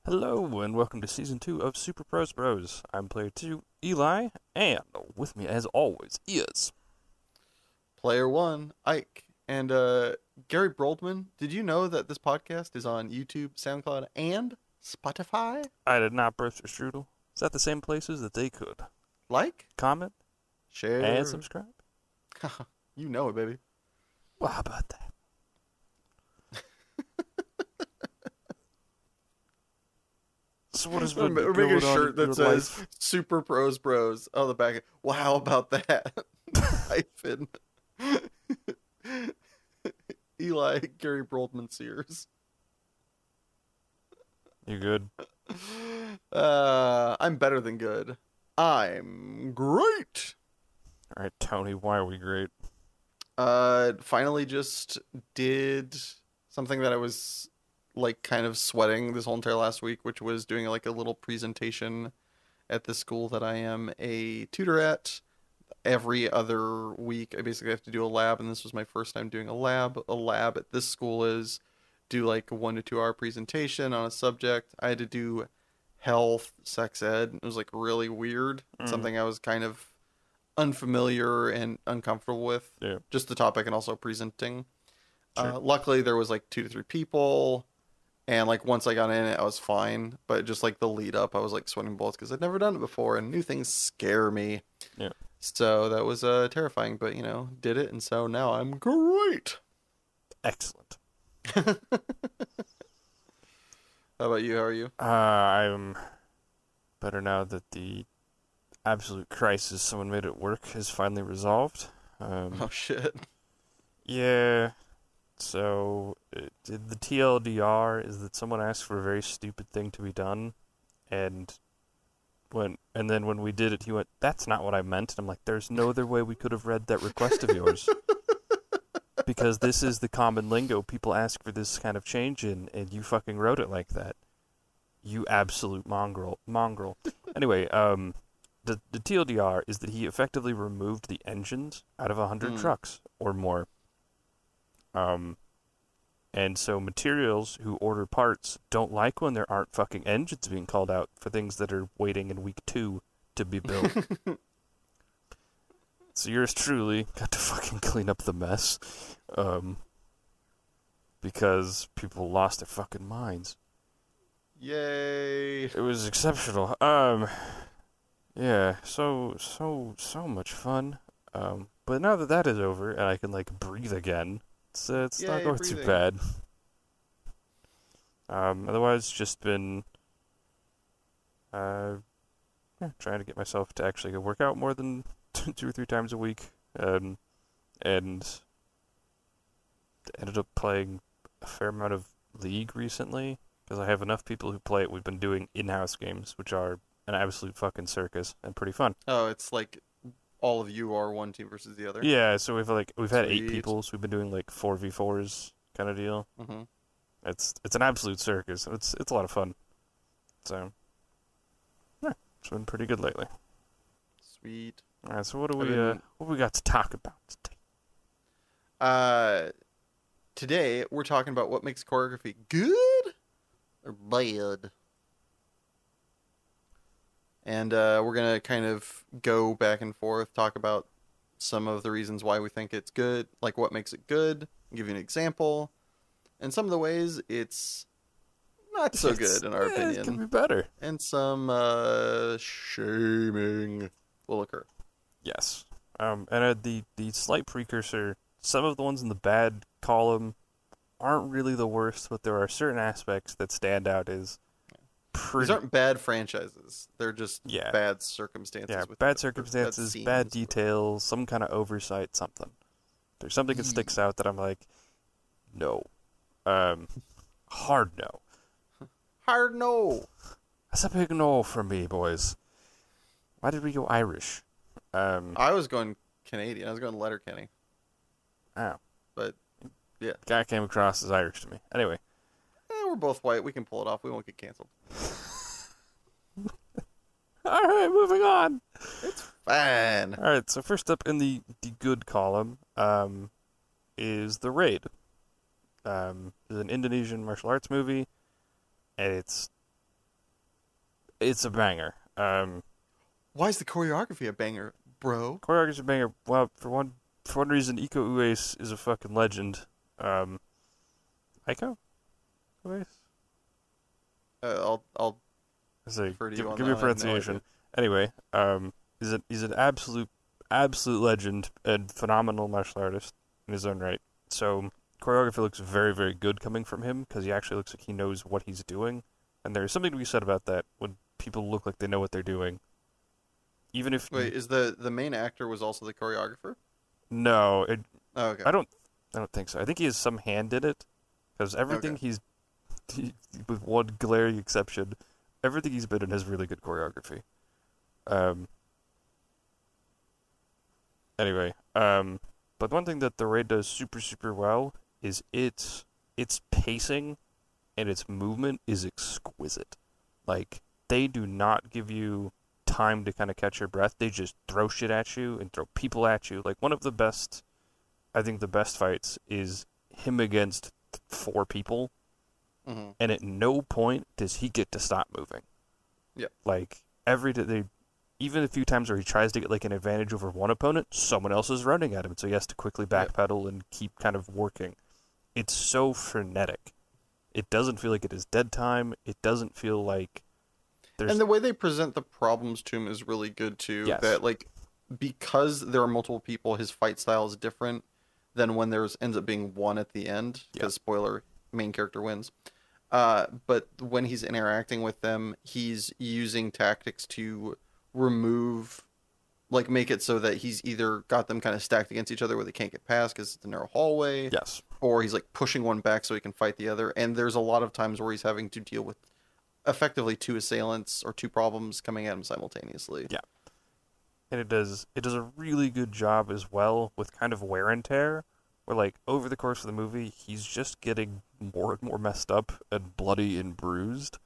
Hello, and welcome to Season 2 of Super Pros Bros. I'm Player 2, Eli, and with me, as always, is... Player one, Ike. And Gary Broldman, did you know that this podcast is on YouTube, SoundCloud, and Spotify? I did not burst your strudel. Is that the same places that they could Like, comment and share. subscribe? You know it, baby. Well, how about that? So what has been We're going making a on shirt in your that says life? Super Pros Bros on the back. Well, how about that? Hyphen. Eli, Gary Broldman Sears. You good? I'm better than good. I'm great. Alright, Tony, why are we great? Finally just did something that I was like kind of sweating this whole entire last week, which was doing like a little presentation at the school that I am a tutor at. Every other week, I basically have to do a lab, and this was my first time doing a lab. A lab at this school is do like a 1 to 2 hour presentation on a subject. I had to do health, sex ed. It was like really weird. Mm, Something I was kind of unfamiliar and uncomfortable with. yeah, Just the topic and also presenting. sure. Luckily, there was like 2 to 3 people, and like once I got in it, I was fine. But just like the lead up, I was like sweating bullets because I'd never done it before, and new things scare me. Yeah, So that was terrifying. But did it, and so now I'm great. excellent. How about you? How are you? I'm better now that the absolute crisis someone made at work is finally resolved. Oh shit. Yeah, so the TLDR is that someone asked for a very stupid thing to be done, and then when we did it, he went, "That's not what I meant." And I'm like, "There's no other way we could have read that request of yours, because this is the common lingo people ask for this kind of change in, and you fucking wrote it like that. You absolute mongrel." Anyway, the TLDR is that he effectively removed the engines out of 100 Mm. trucks or more. Um, and so materials who order parts don't like when there aren't fucking engines being called out for things that are waiting in week 2 to be built. So yours truly got to fucking clean up the mess, because people lost their fucking minds. Yay. It was exceptional. Yeah, so much fun. But now that that is over and I can like breathe again, it's not Yay, going too breathing. bad. Otherwise, just been uh, yeah, trying to get myself to actually go work out more than 2 or 3 times a week, and ended up playing a fair amount of League recently because I have enough people who play it. We've been doing in-house games, which are an absolute fucking circus and pretty fun. Oh, it's like all of you are one team versus the other. Yeah, so we've had 8 Sweet. people, so we've been doing like 4v4s kind of deal. Mm-hmm. It's an absolute circus. It's a lot of fun. So yeah, it's been pretty good lately. Sweet. All right, so I've been what we got to talk about today? uh today we're talking about what makes choreography good or bad. And we're gonna kind of go back and forth, talk about some of the reasons why we think it's good, like what makes it good, give you an example, and some of the ways it's not so good in our It could opinion, be better. and some shaming will occur. Yes. And the slight precursor. Some of the ones in the bad column aren't really the worst, but there are certain aspects that stand out as These pretty. aren't bad franchises; they're just Yeah, bad circumstances yeah, with bad or bad circumstances, bad scenes. details, some kind of oversight, something. There's something that Yee. sticks out that I'm like, no. Um, hard no. Hard no. That's a big no for me, boys. Why did we go Irish? I was going Canadian. I was going Letterkenny, Oh, but yeah, guy came across as Irish to me. Anyway, we're both white. We can pull it off. We won't get canceled. all right, moving on. It's fine. All right, so first up in the good column, is The Raid. It's an Indonesian martial arts movie, and it's It's a banger. Why is the choreography a banger, bro? Choreography's a banger. Well, for one reason, Iko Uwais is a fucking legend. Um, Iko Uwais. I'll I say, defer to you give, on give that me a one. I have no pronunciation. idea. Anyway, he's an absolute legend and phenomenal martial artist in his own right. So choreography looks very, very good coming from him because he actually looks like he knows what he's doing. And there's something to be said about that when people look like they know what they're doing. Even if Wait, is the main actor was also the choreographer? no, Oh, okay. I don't I don't think so. I think he has some hand in it because Okay. everything with one glaring exception, everything he's been in has really good choreography. Um, Anyway, but one thing that the raid does super super well is its pacing and its movement is exquisite. Like they do not give you time to kind of catch your breath. They just throw shit at you and throw people at you. Like one of the best, I think the best fights is him against four people, Hmm. and at no point does he get to stop moving. Yeah. Like even a few times where he tries to get like an advantage over one opponent, someone else is running at him, so he has to quickly Yeah. backpedal and keep kind of working. It's so frenetic. It doesn't feel like it is dead time. It doesn't feel like And there's the way they present the problems to him is really good too. yes, That like because there are multiple people, his fight style is different than when there's ends up being one at the end. yeah, Because spoiler, main character wins. But when he's interacting with them, he's using tactics to remove, like, make it so that he's either got them kind of stacked against each other where they can't get past because it's a narrow hallway, yes, or he's like pushing one back so he can fight the other. And there's a lot of times where he's having to deal with effectively two assailants or two problems coming at him simultaneously. yeah. And it does a really good job as well with kind of wear and tear. Where like over the course of the movie, he's just getting more and more messed up and bloody and bruised.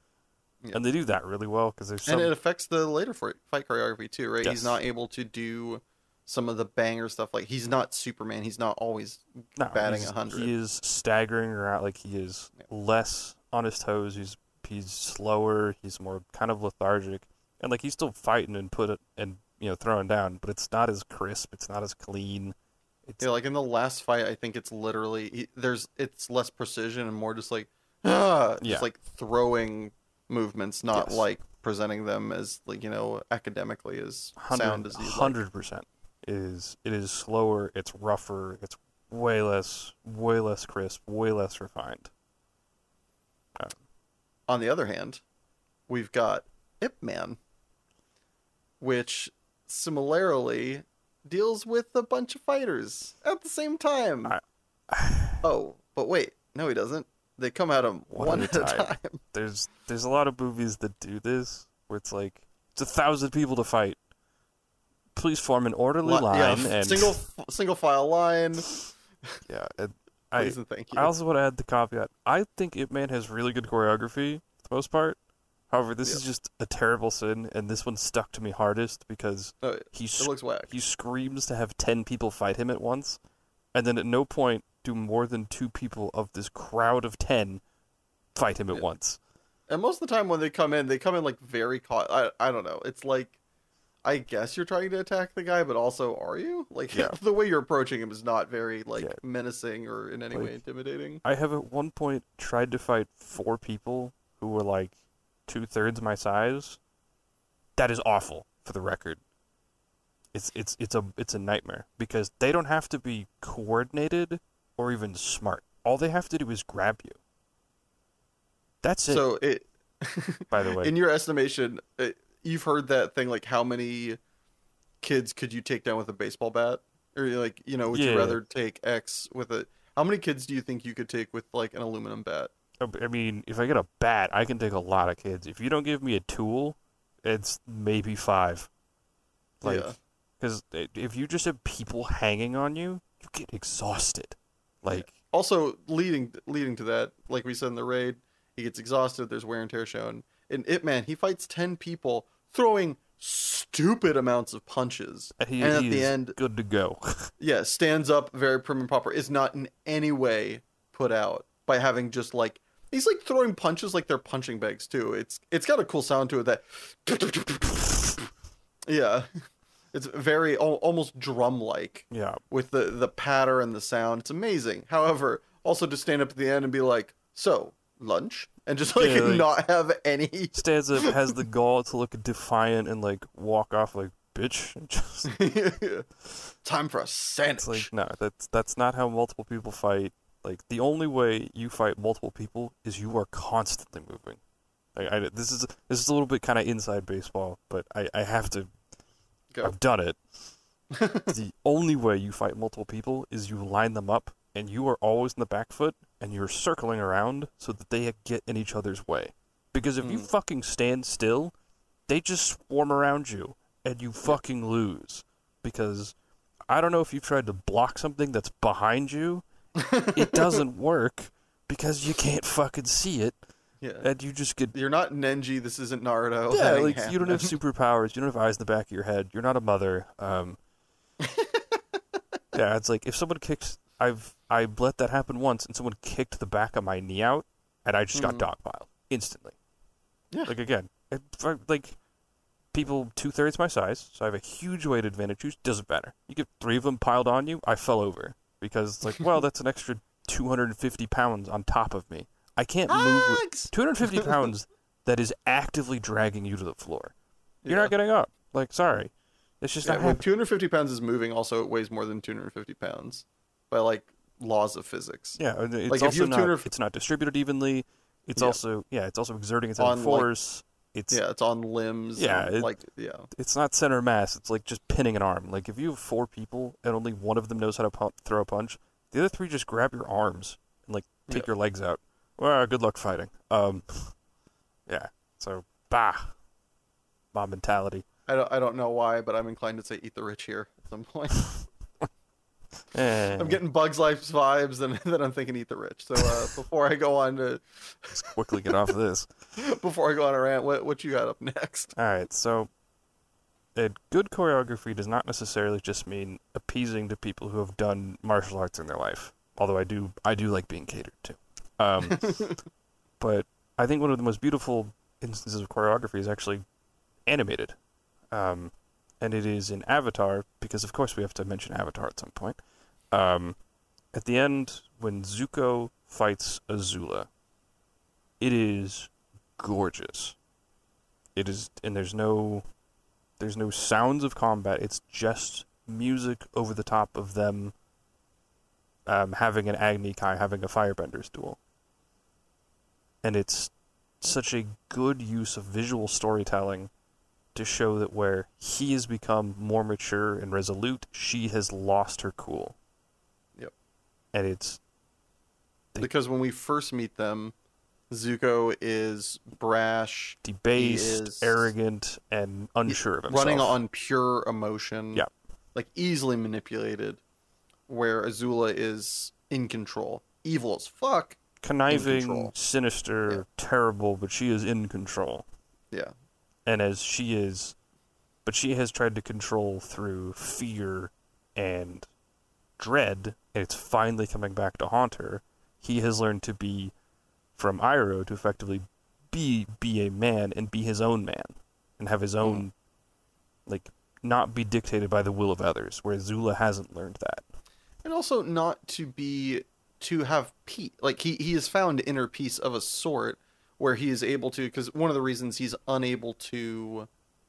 Yeah. And they do that really well because there's And some it affects the later fight choreography too, right? He's yes, not able to do some of the banger stuff. Like he's not Superman. He's not always no, batting he 100. is staggering around like he is less on his toes. He's slower. He's more kind of lethargic, and like he's still fighting and put it and throwing down, but it's not as crisp. It's not as clean. It's Yeah, like in the last fight, I think it's literally it's less precision and more just like yeah, just like throwing movements, not yes, like presenting them as like academically as sound hundred as you'd like. hundred percent is it is slower. It's rougher. It's way less crisp, way less refined. Um, On the other hand, we've got Ip Man, which similarly deals with a bunch of fighters at the same time. I, Oh, but wait, no, he doesn't. They come at him one one at at a a time. time. There's a lot of movies that do this where it's like it's 1,000 people to fight. Please form an orderly line and Single file line. yeah. And Please and thank I you. also want to add the caveat. I think Ip Man has really good choreography for the most part. However, this is Yep. just a terrible sin, and this one stuck to me hardest because he It looks whack. he screams to have 10 people fight him at once, and then at no point do more than 2 people of this crowd of 10 fight him at Yeah. once. And most of the time when they come in like very caught. I don't know. It's like I guess you're trying to attack the guy, but also are you? Like Yeah. the way you're approaching him is not very like Yeah. menacing or in any way Like, intimidating. I have at one point tried to fight 4 people who were like 2/3 my size. That is awful for the record. It's a nightmare because they don't have to be coordinated or even smart. All they have to do is grab you. That's it. So it By the way, in your estimation, you've heard that thing like how many kids could you take down with a baseball bat? Or like, would you Yeah. rather take X with a how many kids do you think you could take with like an aluminum bat? I mean, if I get a bat, I can take a lot of kids. If you don't give me a tool, it's maybe 5. Like, Yeah. because if you just have people hanging on you, you get exhausted. Like, Also, leading to that, like we said in the raid, he gets exhausted. There's wear and tear shown. In Ip Man, he fights 10 people, throwing stupid amounts of punches, he and at he the is end, good to go. yeah, stands up very prim and proper. Is not in any way put out by having just like He's like throwing punches like they're punching bags too. It's got a cool sound to it that yeah. It's very almost drum-like Yeah. with the patter and the sound. It's amazing. However, also to stand up at the end and be like, "So, lunch?" and just like Yeah, like, not have any stands up, has the gall to look defiant and like walk off like bitch. And just time for a it's like sandwich. no, that's not how multiple people fight. Like the only way you fight multiple people is you are constantly moving. This is a little bit kind of inside baseball, but I have to. Go. I've done it. The only way you fight multiple people is you line them up, and you are always in the back foot, and you're circling around so that they get in each other's way. Because if you fucking stand still, they just swarm around you, and you fucking lose. Because I don't know if you've tried to block something that's behind you, it doesn't work because you can't fucking see it, Yeah. and you just get You're not Nenji. This isn't Naruto. yeah, That ain't like you don't have happening. superpowers, you don't have eyes in the back of your head, you're not a mother. Yeah, it's like if someone kicks, I let that happen once, and someone kicked the back of my knee out, and I just got dogpiled instantly. Yeah. Like again, like people 2/3 my size, so I have a huge weight advantage. Doesn't matter. You get 3 of them piled on you, I fell over because it's like, well, that's an extra 250 pounds on top of me. I can't move with Hugs! 250 pounds that is actively dragging you to the floor. You're Yeah. not getting up. Like, sorry. It's just Yeah, not when happening. 250 pounds is moving, also it weighs more than 250 pounds by like laws of physics. Yeah, it's Like if you also have not 200 it's not distributed evenly. It's Yeah. also it's also exerting its own On, like- force. It's yeah, it's on limbs. Yeah, and, like yeah. it's not center mass. It's like just pinning an arm. Like if you have 4 people and only one of them knows how to throw a punch, the other 3 just grab your arms and like take your legs out. Well, good luck fighting. Yeah. So mob mentality. I don't know why, but I'm inclined to say eat the rich here at some point. I'm getting Bugs Life vibes, and then I'm thinking eat the rich. So before I go on to Let's quickly get off of this. before I go on a rant, what you got up next? All right, so good choreography does not necessarily just mean appeasing to people who have done martial arts in their life. Although I do like being catered to. But I think one of the most beautiful instances of choreography is actually animated. And it is in Avatar, because of course we have to mention Avatar at some point. At the end, when Zuko fights Azula, it is gorgeous. It is, and there's no sounds of combat. It's just music over the top of them having an Agni Kai, having a Firebender's duel. And it's such a good use of visual storytelling to show that where he has become more mature and resolute, she has lost her cool. Yep. And it's Because when we first meet them, Zuko is brash, debased, is arrogant, and unsure of himself. running on pure emotion. Yeah. Like easily manipulated. Where Azula is in control, evil as fuck. Conniving, sinister, terrible, but she is in control. Yeah. And as she is, but she has tried to control through fear and dread, and it's finally coming back to haunt her. He has learned to be, from Iroh, to effectively be a man and be his own man, and have his own, like, not be dictated by the will of others, where Zula hasn't learned that. And also not to have peace. Like he has found inner peace of a sort where he is able to, because one of the reasons he's unable to,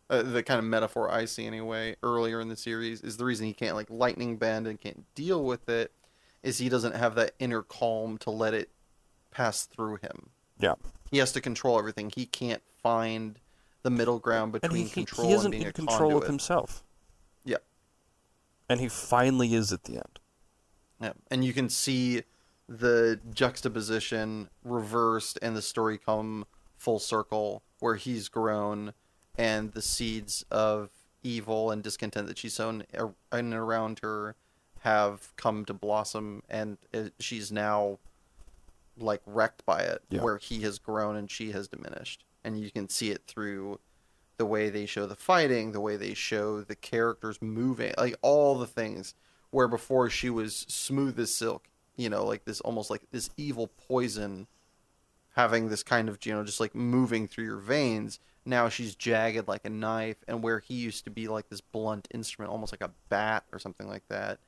the kind of metaphor I see anyway earlier in the series, is the reason he can't like lightning bend and can't deal with it, is he doesn't have that inner calm to let it pass through him. Yeah. He has to control everything. He can't find the middle ground between control and being a conduit. He isn't in control of himself. Yeah. And he finally is at the end. Yeah. And you can see the juxtaposition reversed and the story come full circle where he's grown and the seeds of evil and discontent that she's sown in and around her have come to blossom, and she's now like wrecked by it, where he has grown and she has diminished. And you can see it through the way they show the fighting, the way they show the characters moving, like all the things where before she was smooth as silk, you know, like this almost like this evil poison having this kind of, just like moving through your veins. Now she's jagged like a knife, and where he used to be like this blunt instrument, almost like a bat or something like that,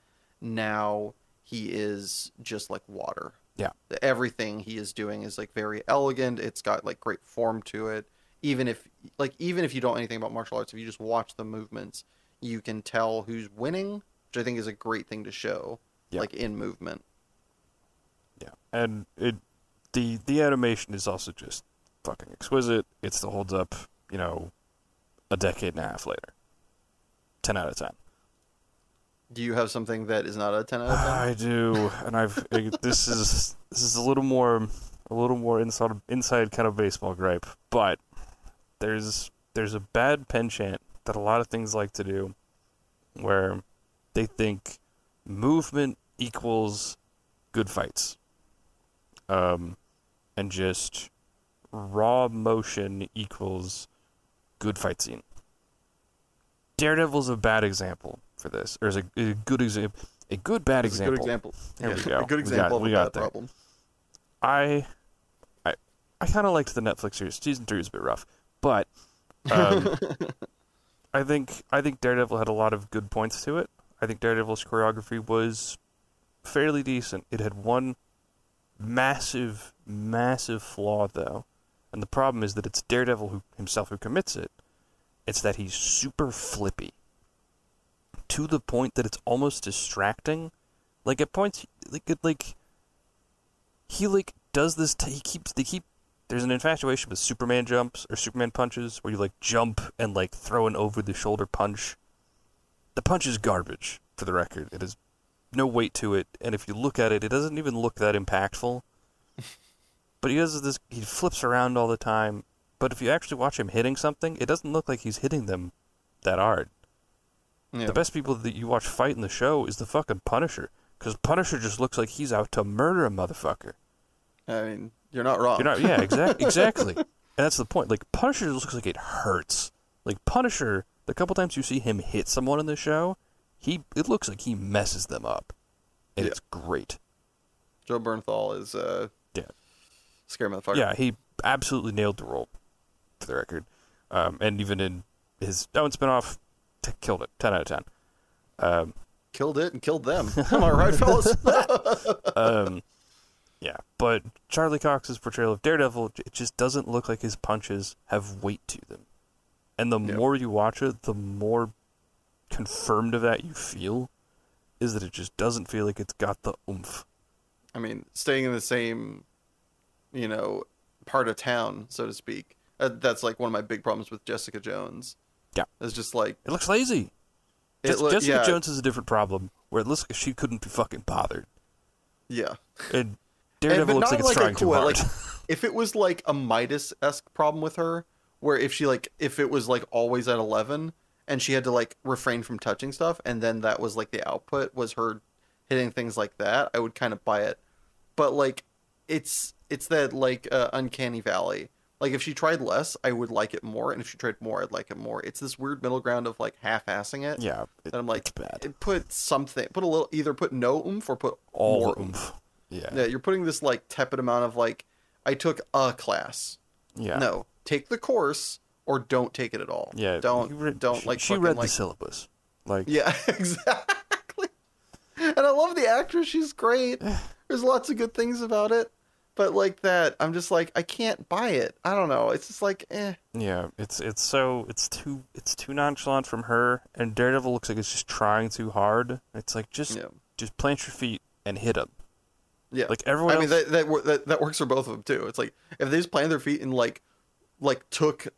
now he is just like water. Yeah. Everything he is doing is like very elegant. It's got like great form to it. Even if you don't know anything about martial arts, if you just watch the movements, you can tell who's winning, which I think is a great thing to show, like in movement. Yeah, and the animation is also just fucking exquisite. It still holds up, a decade and a half later. 10 out of 10. Do you have something that is not a 10 out of 10? I do, and this is a little more inside kind of baseball gripe, but there's a bad penchant that a lot of things like to do, where they think movement equals good fights, and just raw motion equals good fight scene. Daredevil's a bad example for this, or is a good example, a good bad example. A good example. There we go. A good example of a bad problem. I kind of liked the Netflix series. Season 3 is a bit rough, but I think Daredevil had a lot of good points to it. I think Daredevil's choreography was fairly decent. It had one massive flaw, though, and the problem is that it's Daredevil himself who commits it. It's that he's super flippy, to the point that it's almost distracting. Like at points, he does this. There's an infatuation with Superman jumps or Superman punches, where you jump and throw an over the shoulder punch. The punch is garbage, for the record. It has no weight to it, and if you look at it, it doesn't even look that impactful. But he does this. He flips around all the time. But if you actually watch him hitting something, it doesn't look like he's hitting them that hard. Yeah. The best people that you watch fight in the show is the fucking Punisher. Because Punisher just looks like he's out to murder a motherfucker. I mean, you're not wrong. Yeah, exactly. And that's the point. Punisher looks like it hurts. Punisher, the couple times you see him hit someone in the show, it looks like he messes them up. And it's great. Joe Bernthal is scary motherfucker. Yeah, he absolutely nailed the role, for the record. And even in his own spinoff, killed it. 10 out of 10. Killed it and killed them. Am I right, fellas? Yeah, but Charlie Cox's portrayal of Daredevil, it just doesn't look like his punches have weight to them. And the more you watch it, the more confirmed of that you feel, is that it just doesn't feel like it's got the oomph. I mean, staying in the same, part of town, so to speak. That's one of my big problems with Jessica Jones. Yeah. It's just it looks lazy. Jessica Jones is a different problem, where it looks like she couldn't be fucking bothered. Yeah. And Daredevil looks like it's trying too hard. If it was a Midas-esque problem with her, where if it was always at 11, and she had to refrain from touching stuff, and then that was the output was her hitting things like that, I would kind of buy it. But it's that uncanny valley. If she tried less, I would like it more, and if she tried more, I'd like it more. It's this weird middle ground of half-assing it. Yeah, that I'm it's bad. Either put no oomph or put all more oomph. Yeah, you're putting this tepid amount of I took a class. Yeah. No, take the course or don't take it at all. Yeah. Don't She read the syllabus. Yeah, exactly. And I love the actress. She's great. There's lots of good things about it. But that, I'm just I can't buy it. I don't know. It's just eh. Yeah, it's too nonchalant from her, and Daredevil looks like it's just trying too hard. It's just plant your feet and hit him. Yeah, everyone. I mean that works for both of them too. It's if they just planted their feet and took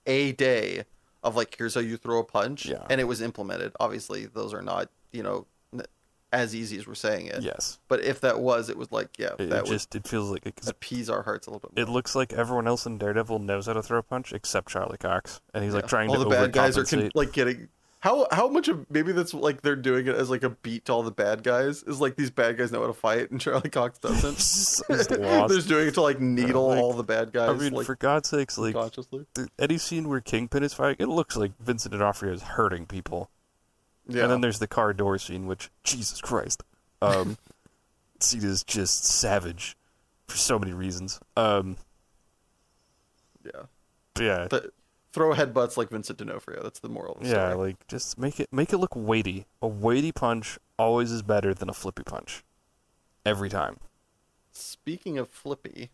a day of here's how you throw a punch, and it was implemented. Obviously, those are not as easy as we're saying it. Yes. But if that was, it was it feels like it appease our hearts a little bit more. It looks like everyone else in Daredevil knows how to throw a punch except Charlie Cox, and he's trying all to the bad guys are getting. How much of maybe that's they're doing it as a beat to all the bad guys is these bad guys know how to fight and Charlie Cox doesn't. They're just doing it to needle all the bad guys. I mean, for God's sakes, consciously. Any scene where Kingpin is fighting, it looks like Vincent D'Onofrio is hurting people. Yeah. And then there's the car door scene, which Jesus Christ, scene is just savage. for so many reasons. Yeah. But yeah, Throw headbutts like Vincent D'Onofrio. That's the moral of the yeah, story. like just make it look weighty. A weighty punch always is better than a flippy punch. Every time. Speaking of flippy,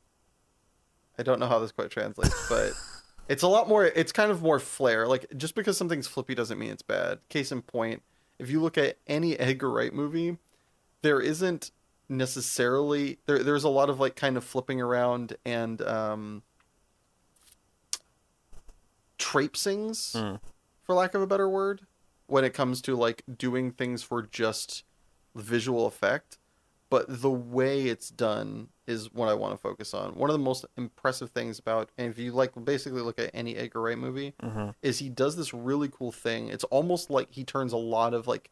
I don't know how this quite translates, but it's a lot more. It's kind of more flair. Like just because something's flippy doesn't mean it's bad. Case in point, if you look at any Edgar Wright movie, there isn't necessarily there's a lot of like kind of flipping around and traipsings, for lack of a better word, when it comes to like doing things for just visual effect. But the way it's done is what I want to focus on. One of the most impressive things about, and if you like basically look at any Edgar Wright movie, is he does this really cool thing. It's almost like he turns a lot of like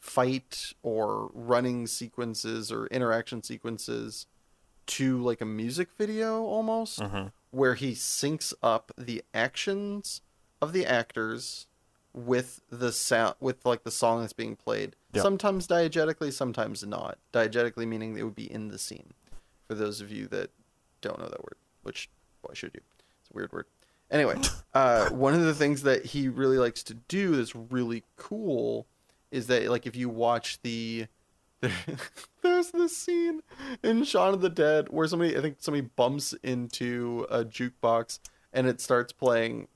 fight or running sequences or interaction sequences to like a music video almost, where he syncs up the actions of the actors with the sound, with like the song that's being played. Yep. Sometimes diegetically, sometimes not. Diegetically meaning it would be in the scene. For those of you that don't know that word, which why should you? It's a weird word. Anyway, one of the things that he really likes to do that's really cool is that like if you watch there's this scene in Shaun of the Dead where I think somebody bumps into a jukebox and it starts playing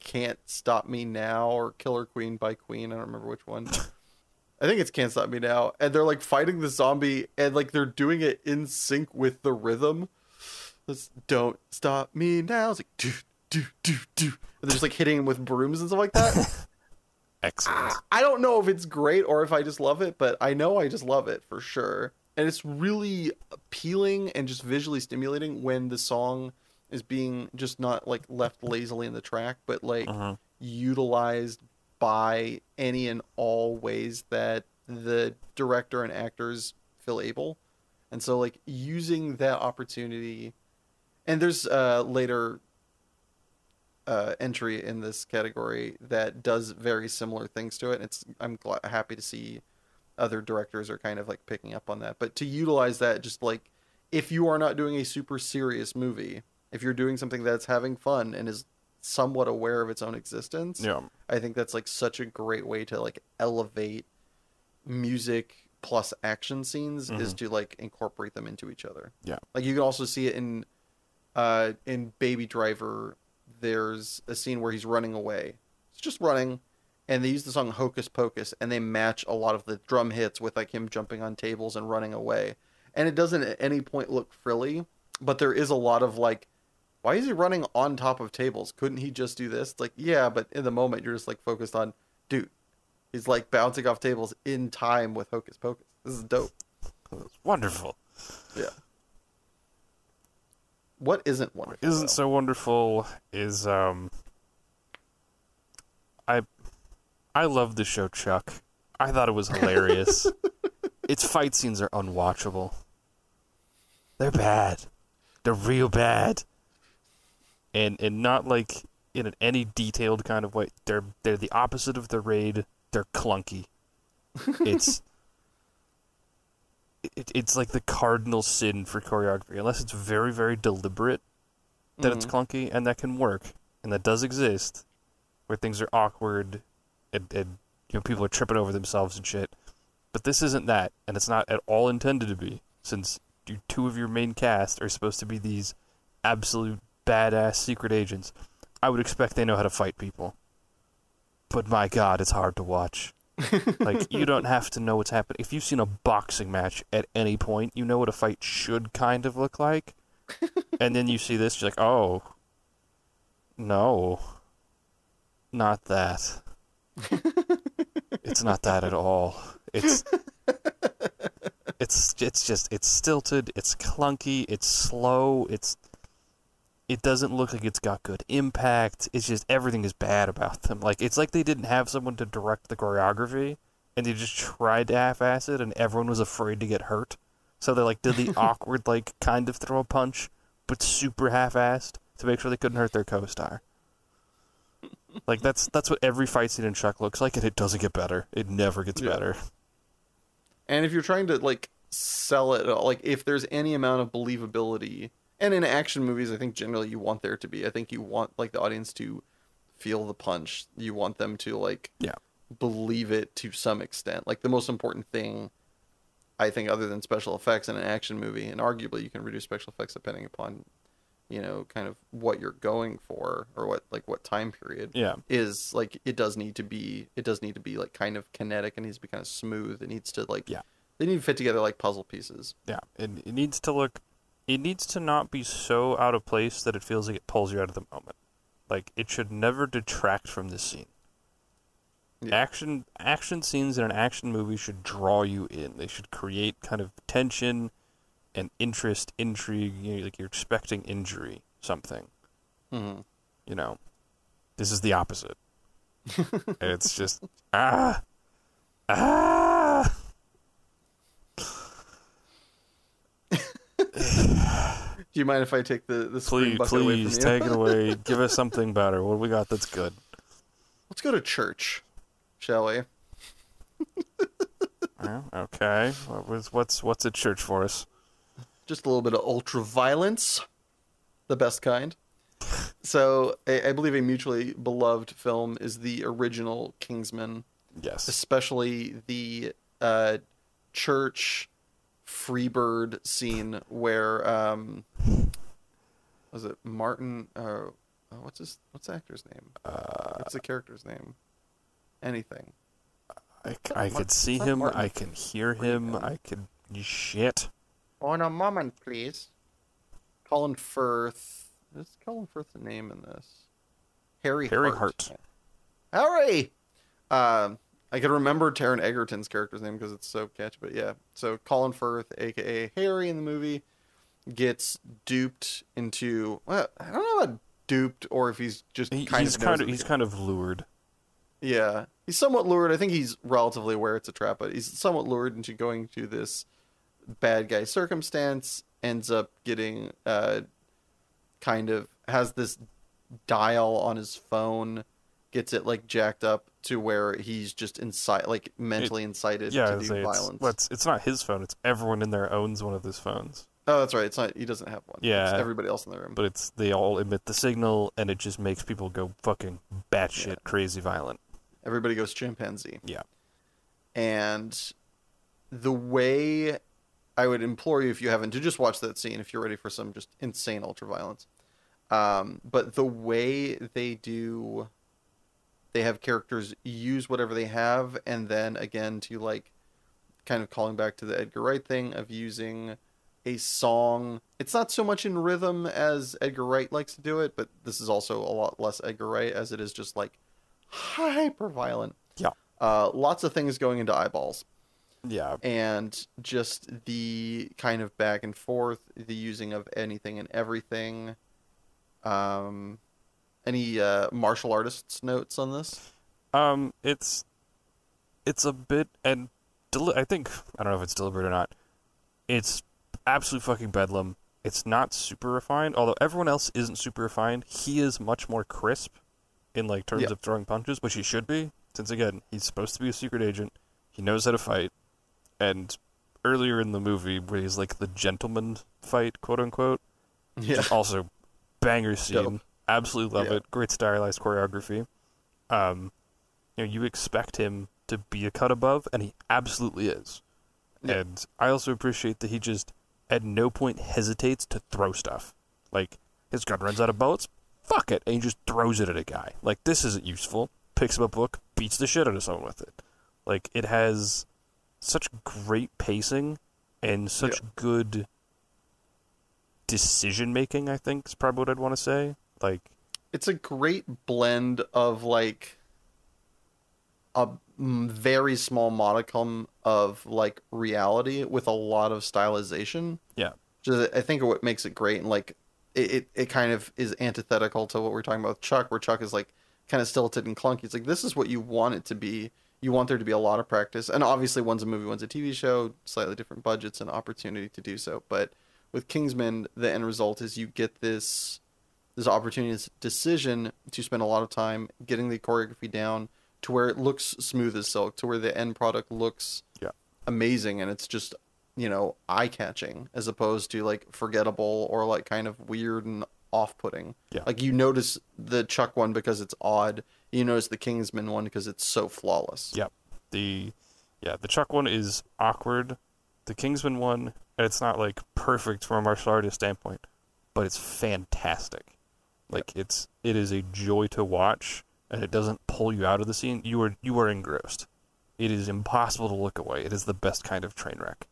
Can't Stop Me Now or Killer Queen by Queen. I don't remember which one. I think it's Can't Stop Me Now. And they're like fighting the zombie and like they're doing it in sync with the rhythm. This Don't Stop Me Now. It's like do do do do. And they're just like hitting him with brooms and stuff like that. Excellent. I don't know if it's great or if I just love it, but I know I just love it for sure. And it's really appealing and just visually stimulating when the song is being just not like left lazily in the track, but like utilized by any and all ways that the director and actors feel able. And so like using that opportunity, and there's later entry in this category that does very similar things to it. I'm happy to see other directors are kind of like picking up on that. But to utilize that, just like if you are not doing a super serious movie, if you're doing something that's having fun and is somewhat aware of its own existence, Yeah. I think that's like such a great way to like elevate music plus action scenes is to like incorporate them into each other. Yeah. Like you can also see it in Baby Driver. There's a scene where he's running away. It's just running, and they use the song Hocus Pocus, and they match a lot of the drum hits with like him jumping on tables and running away. And it doesn't at any point look frilly, but there is a lot of like, why is he running on top of tables? Couldn't he just do this? It's like, yeah, but in the moment you're just like focused on, dude, he's like bouncing off tables in time with Hocus Pocus. This is dope. It's wonderful. Yeah. What isn't wonderful? What isn't so wonderful is I love the show Chuck. I thought it was hilarious. Its fight scenes are unwatchable. They're bad. They're real bad. And not like in any detailed kind of way. They're the opposite of the Raid. They're clunky. It's like the cardinal sin for choreography, unless it's very, very deliberate that it's clunky, and that can work, and that does exist, where things are awkward, and people are tripping over themselves and shit. But this isn't that, and it's not at all intended to be, since two of your main cast are supposed to be these absolute badass secret agents. I would expect they know how to fight people. But my god, it's hard to watch. Like, you don't have to know what's happening. If you've seen a boxing match at any point, you know what a fight should kind of look like. And then you see this, you're like, oh, no, not that. It's not that at all. It's stilted, it's clunky, it's slow, it doesn't look like it's got good impact. It's just everything is bad about them. Like, it's like they didn't have someone to direct the choreography, and they just tried to half-ass it, and everyone was afraid to get hurt. So they like did the awkward, like, kind of throw a punch, but super half-assed to make sure they couldn't hurt their co-star. Like, that's what every fight scene in Chuck looks like, and it doesn't get better. It never gets better. And if you're trying to like sell it at all. Like if there's any amount of believability, and in action movies, I think generally you want there to be. I think you want like the audience to feel the punch. You want them to like Yeah. believe it to some extent. Like the most important thing, I think, other than special effects in an action movie, and arguably you can reduce special effects depending upon, kind of what you're going for or what time period Yeah. is like it does need to be like kind of kinetic. It needs to be kind of smooth. It needs to like Yeah. they need to fit together like puzzle pieces. Yeah. It needs to look. It needs to not be so out of place that it feels like it pulls you out of the moment. Like it should never detract from the scene. Yeah. Action scenes in an action movie should draw you in. They should create kind of tension and interest, intrigue. Like you're expecting injury, something. Mm-hmm. This is the opposite. It's just ah ah. Do you mind if I take the spring bucket away from you? Please take it away. Give us something better. What do we got that's good? Let's go to church, shall we? Okay. What's at church for us? Just a little bit of ultra violence, the best kind. So I believe a mutually beloved film is the original Kingsman, Yes. especially the church Freebird scene where was it Martin? What's the actor's name? What's the character's name? Anything. I could see him. I can hear him. I could shit. On a moment, please. Colin Firth. Is Colin Firth the name in this? Harry Hart. Harry! I can remember Taron Egerton's character's name because it's so catchy, but yeah. So Colin Firth, aka Harry in the movie, gets duped into, well, I don't know about duped or if he's just He's kind of lured. Yeah. He's somewhat lured. I think he's relatively aware it's a trap, but he's somewhat lured into going to this bad guy circumstance, ends up getting kind of has this dial on his phone, gets it like jacked up to where he's just mentally incited to do violence. It's not his phone. It's everyone in there owns one of those phones. Oh, that's right. It's not. He doesn't have one. Yeah, it's everybody else in the room. But they all emit the signal, and it just makes people go fucking batshit crazy violent. Everybody goes chimpanzee. Yeah. And the way I would implore you, if you haven't, to just watch that scene if you're ready for some just insane ultraviolence. But the way they have characters use whatever they have, and then again to like kind of calling back to the Edgar Wright thing of using a song. It's not so much in rhythm as Edgar Wright likes to do it, but this is also a lot less Edgar Wright as it is just like hyper violent. Yeah. Lots of things going into eyeballs. Yeah. And just the kind of back and forth, the using of anything and everything. Any martial artists notes on this? It's a bit, and I think, I don't know if it's deliberate or not. It's absolute fucking bedlam. It's not super refined, although everyone else isn't super refined. He is much more crisp in like terms of throwing punches, which he should be, since again, he's supposed to be a secret agent. He knows how to fight. And earlier in the movie, where he's like the gentleman fight, quote unquote, just also banger scene. Dope. Absolutely love it. Great stylized choreography. You expect him to be a cut above, and he absolutely is. Yeah. And I also appreciate that he just at no point hesitates to throw stuff. Like, his gun runs out of bullets, fuck it, and he just throws it at a guy. Like, this isn't useful. Picks up a book, beats the shit out of someone with it. Like, it has such great pacing and such good decision making, I think is probably what I'd want to say. Like, it's a great blend of like a very small modicum of like reality with a lot of stylization. Yeah. Which I think what makes it great, and like it kind of is antithetical to what we're talking about with Chuck, where Chuck is like kind of stilted and clunky. It's like, this is what you want it to be. You want there to be a lot of practice, and obviously one's a movie, one's a TV show, slightly different budgets and opportunity to do so. But with Kingsman, the end result is you get this opportunity, this decision to spend a lot of time getting the choreography down to where it looks smooth as silk, to where the end product looks amazing, and it's just eye-catching as opposed to like forgettable or like kind of weird and off-putting. Yeah. Like you notice the Chuck one because it's odd. You notice the Kingsman one because it's so flawless. Yep. The Chuck one is awkward. The Kingsman one, it's not like perfect from a martial artist standpoint, but it's fantastic. Like it is a joy to watch, and it doesn't pull you out of the scene. You are engrossed. It is impossible to look away. It is the best kind of train wreck.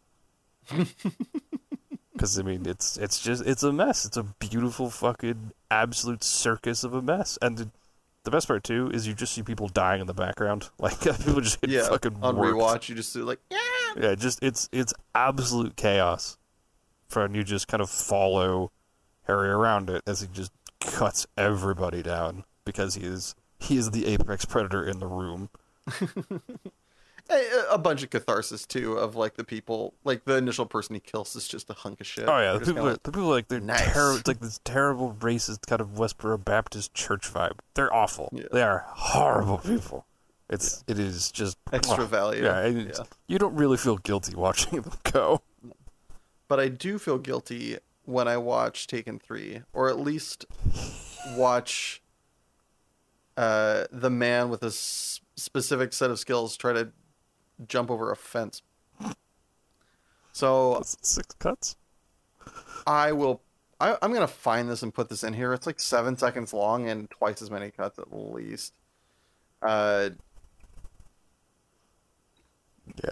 Because I mean, it's a mess. It's a beautiful fucking absolute circus of a mess. And the best part too is you just see people dying in the background. Like people just get fucking on worked. rewatch. You just see like It's absolute chaos. And you just kind of follow Harry around it as he just cuts everybody down because he is the apex predator in the room. A bunch of catharsis too of like the people, like the initial person he kills is just a hunk of shit. Oh yeah, They're the people like they're nice. it's like this terrible racist kind of Westboro Baptist church vibe. They're awful. Yeah. They are horrible people. It is just extra value. Yeah, you don't really feel guilty watching them go. But I do feel guilty when I watch Taken 3, or at least watch the man with a specific set of skills try to jump over a fence. So 6 cuts. I'm gonna find this and put this in here. It's like 7 seconds long and twice as many cuts at least. Yeah.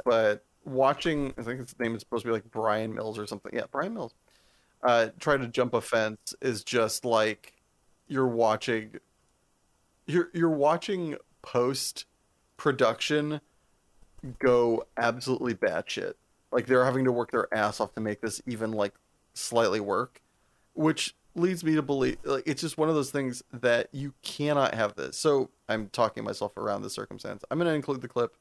But watching, I think his name is supposed to be like Brian Mills or something. Yeah, Brian Mills. Try to jump a fence is just like you're watching post production go absolutely batshit. Like they're having to work their ass off to make this even like slightly work, which leads me to believe like it's just one of those things that you cannot have this. So I'm talking myself around this circumstance. I'm going to include the clip.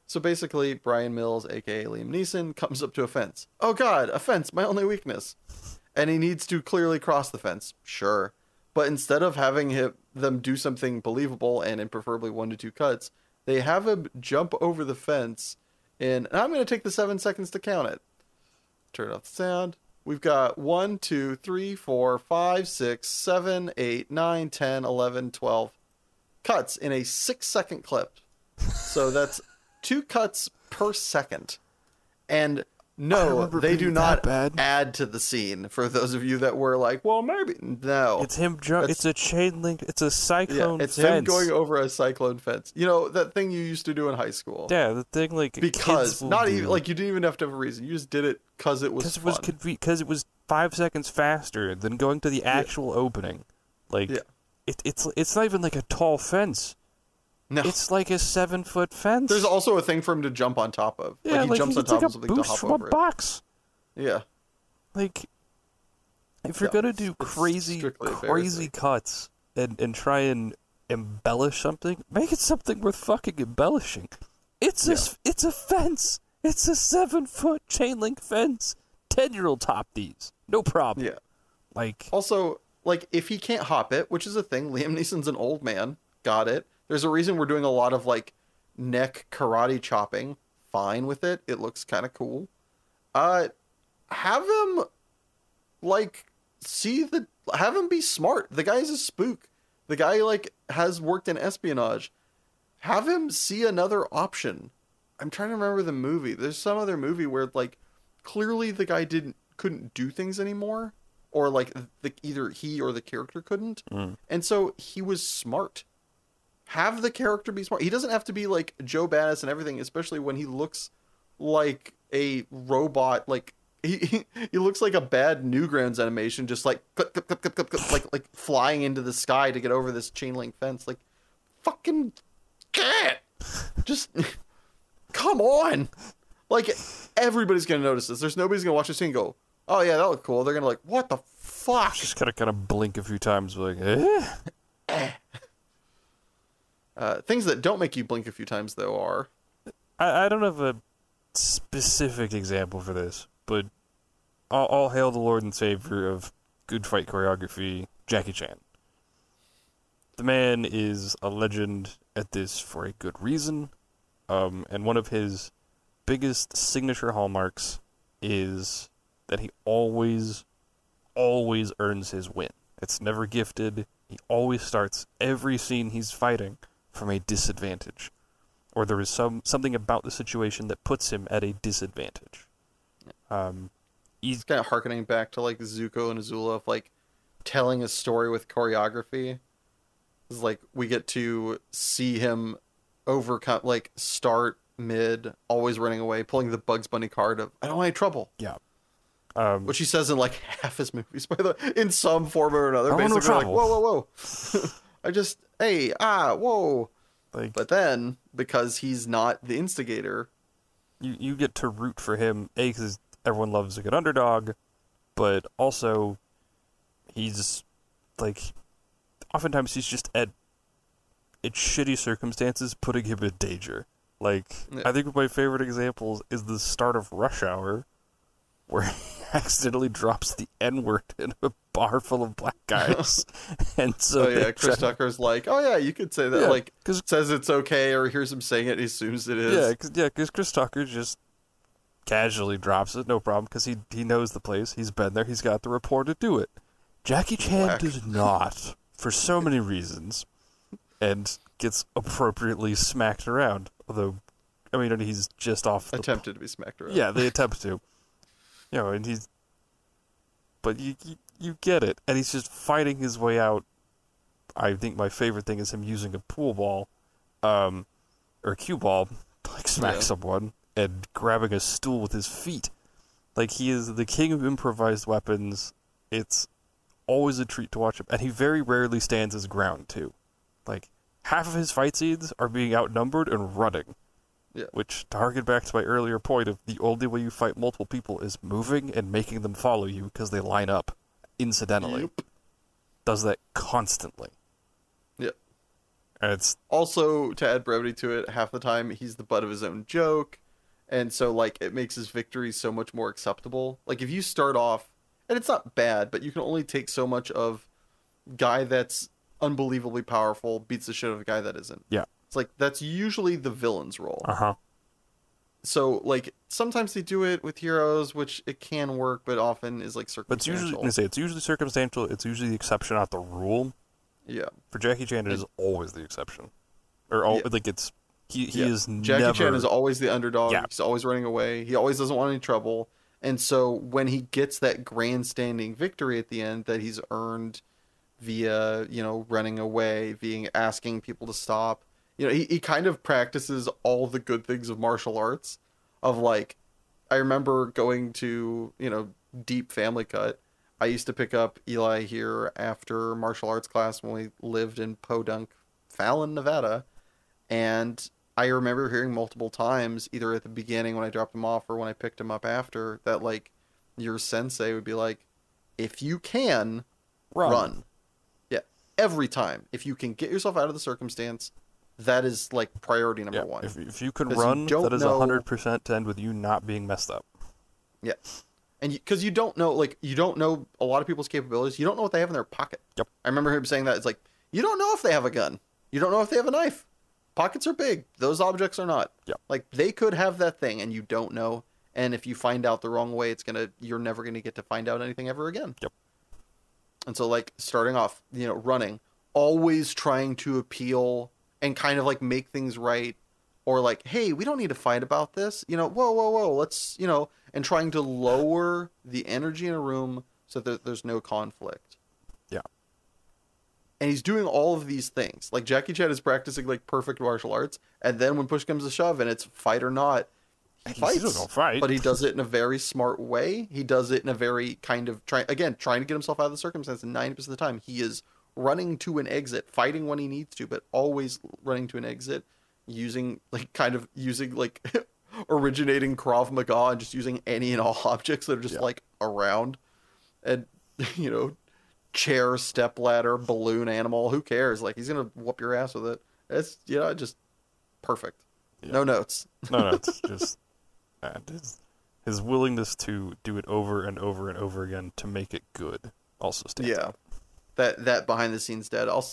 So basically, Brian Mills, aka Liam Neeson, comes up to a fence. Oh God, a fence, my only weakness. And he needs to clearly cross the fence. Sure. But instead of having them do something believable and in preferably 1 to 2 cuts, they have him jump over the fence and I'm going to take the 7 seconds to count it. Turn off the sound. We've got 1, 2, 3, 4, 5, 6, 7, 8, 9, 10, 11, 12 cuts in a 6-second clip. So that's 2 cuts per second. And no, they do not add to the scene. For those of you that were like, well, maybe. No. It's him it's a chain link. It's a cyclone it's fence. him going over a cyclone fence. You know, that thing you used to do in high school. Yeah, the thing like because not even like you didn't even have to have a reason. You just did it because it was fun. Because it was 5 seconds faster than going to the actual opening. Like it's not even like a tall fence. No. It's like a 7-foot fence. There's also a thing for him to jump on top of. Yeah, like he jumps on top of something to hop over a box. Yeah. Like, if you're gonna do crazy cuts and try and embellish something, make it something worth fucking embellishing. It's a fence. It's a 7-foot chain link fence. 10-year-old top these. No problem. Yeah. Like also, like if he can't hop it, which is a thing, Liam Neeson's an old man. Got it. There's a reason we're doing a lot of like neck karate chopping. Fine with it. It looks kind of cool. Have him like have him be smart. The guy's a spook. The guy like has worked in espionage. Have him see another option. I'm trying to remember the movie. There's some other movie where like clearly the guy couldn't do things anymore, or like either he or the character couldn't, and so he was smart. Have the character be smart. He doesn't have to be like Joe Badass and everything, especially when he looks like a robot. Like he looks like a bad Newgrounds animation, just like clip, clip, clip, clip, clip, clip, like flying into the sky to get over this chain link fence. Like fucking get just come on. Like everybody's gonna notice this. There's nobody's gonna watch this scene and go, oh yeah, that looked cool. They're gonna like, what the fuck? Just gotta kind of blink a few times, like, things that don't make you blink a few times, though, are... I don't have a specific example for this, but all hail the Lord and Savior of good fight choreography, Jackie Chan. The man is a legend at this for a good reason, and one of his biggest signature hallmarks is that he always earns his win. It's never gifted. He always starts every scene he's fighting from a disadvantage, or there is something about the situation that puts him at a disadvantage. He's kind of harkening back to like Zuko and Azula of like telling a story with choreography. It's like we get to see him overcome, like start mid, always running away, pulling the Bugs Bunny card of "I don't want any trouble." Yeah. Which he says in like half his movies, by the in some form or another. I want no Basically, like trouble. whoa. I just whoa. Like, But then because he's not the instigator, you get to root for him, because everyone loves a good underdog, but also he's like, oftentimes he's just at shitty circumstances putting him in danger. Like, yeah. I think my favorite examples is the start of Rush Hour, where he accidentally drops the N-word in a bar full of black guys. And so Chris Tucker's like, oh yeah, you could say that. Yeah, like, 'cause- says it's okay, or hears him saying it, he assumes it is. because Chris Tucker just casually drops it, no problem, because he knows the place, he's been there, he's got the rapport to do it. Jackie Chan Whack. does not, for so many reasons, and gets appropriately smacked around. Although, I mean, he's just off the... Attempted to be smacked around. Yeah, they attempt to. And he's... But you get it, and he's just fighting his way out. I think my favorite thing is him using a pool ball, or a cue ball, to like smack someone, and grabbing a stool with his feet. Like, he is the king of improvised weapons. It's always a treat to watch him, and he very rarely stands his ground, too. Like, half of his fight scenes are being outnumbered and running. Yeah. Which, to harken back to my earlier point of the only way you fight multiple people is moving and making them follow you because they line up incidentally. Yep. Does that constantly. Yeah. And it's... Also, to add brevity to it, half the time he's the butt of his own joke, and so like it makes his victory so much more acceptable. Like if you start off, and it's not bad, but you can only take so much of guy that's unbelievably powerful beats the shit out of a guy that isn't. Yeah. It's like that's usually the villain's role. Uh-huh. So like sometimes they do it with heroes, which it can work, but often is like But it's usually circumstantial. It's usually the exception, not the rule. Yeah. For Jackie Chan, it is always the exception. Or like it's he is Jackie never... Chan is always the underdog. Yeah. He's always running away. He always doesn't want any trouble. And so when he gets that grandstanding victory at the end that he's earned via, running away, asking people to stop, he kind of practices all the good things of martial arts. Of like, I remember going to, Deep Family Cut. I used to pick up Eli here after martial arts class when we lived in Podunk, Fallon, Nevada. And I remember hearing multiple times, either at the beginning when I dropped him off or when I picked him up after, that like your sensei would be like, if you can, run. Yeah. Every time. If you can get yourself out of the circumstance, that is like priority number one. If you can run, that is 100% to end with you not being messed up. Yeah. And because you don't know a lot of people's capabilities. You don't know what they have in their pocket. Yep. I remember him saying that. It's like, you don't know if they have a gun. You don't know if they have a knife. Pockets are big. Those objects are not. Yep. Like, they could have that thing, and you don't know. And if you find out the wrong way, you're never going to get to find out anything ever again. Yep. And so, like, starting off, running, always trying to appeal and kind of, like, make things right. Or, like, hey, we don't need to fight about this. Whoa, let's, and trying to lower the energy in a room so that there's no conflict. Yeah. And he's doing all of these things. Like, Jackie Chan is practicing, like, perfect martial arts. And then when push comes to shove and it's fight or not, he fights. He's gonna fight. But he does it in a very smart way. He does it in a very kind of, trying to get himself out of the circumstance. And 90% of the time, he is running to an exit, fighting when he needs to, but always running to an exit, using, originating Krav Maga and just using any and all objects that are just, like, around. And, chair, step ladder, balloon animal, who cares? Like, he's gonna whoop your ass with it. It's just perfect. Yeah. No notes. No, it's just his willingness to do it over and over and over again to make it good also stands out. That behind the scenes dad. I'll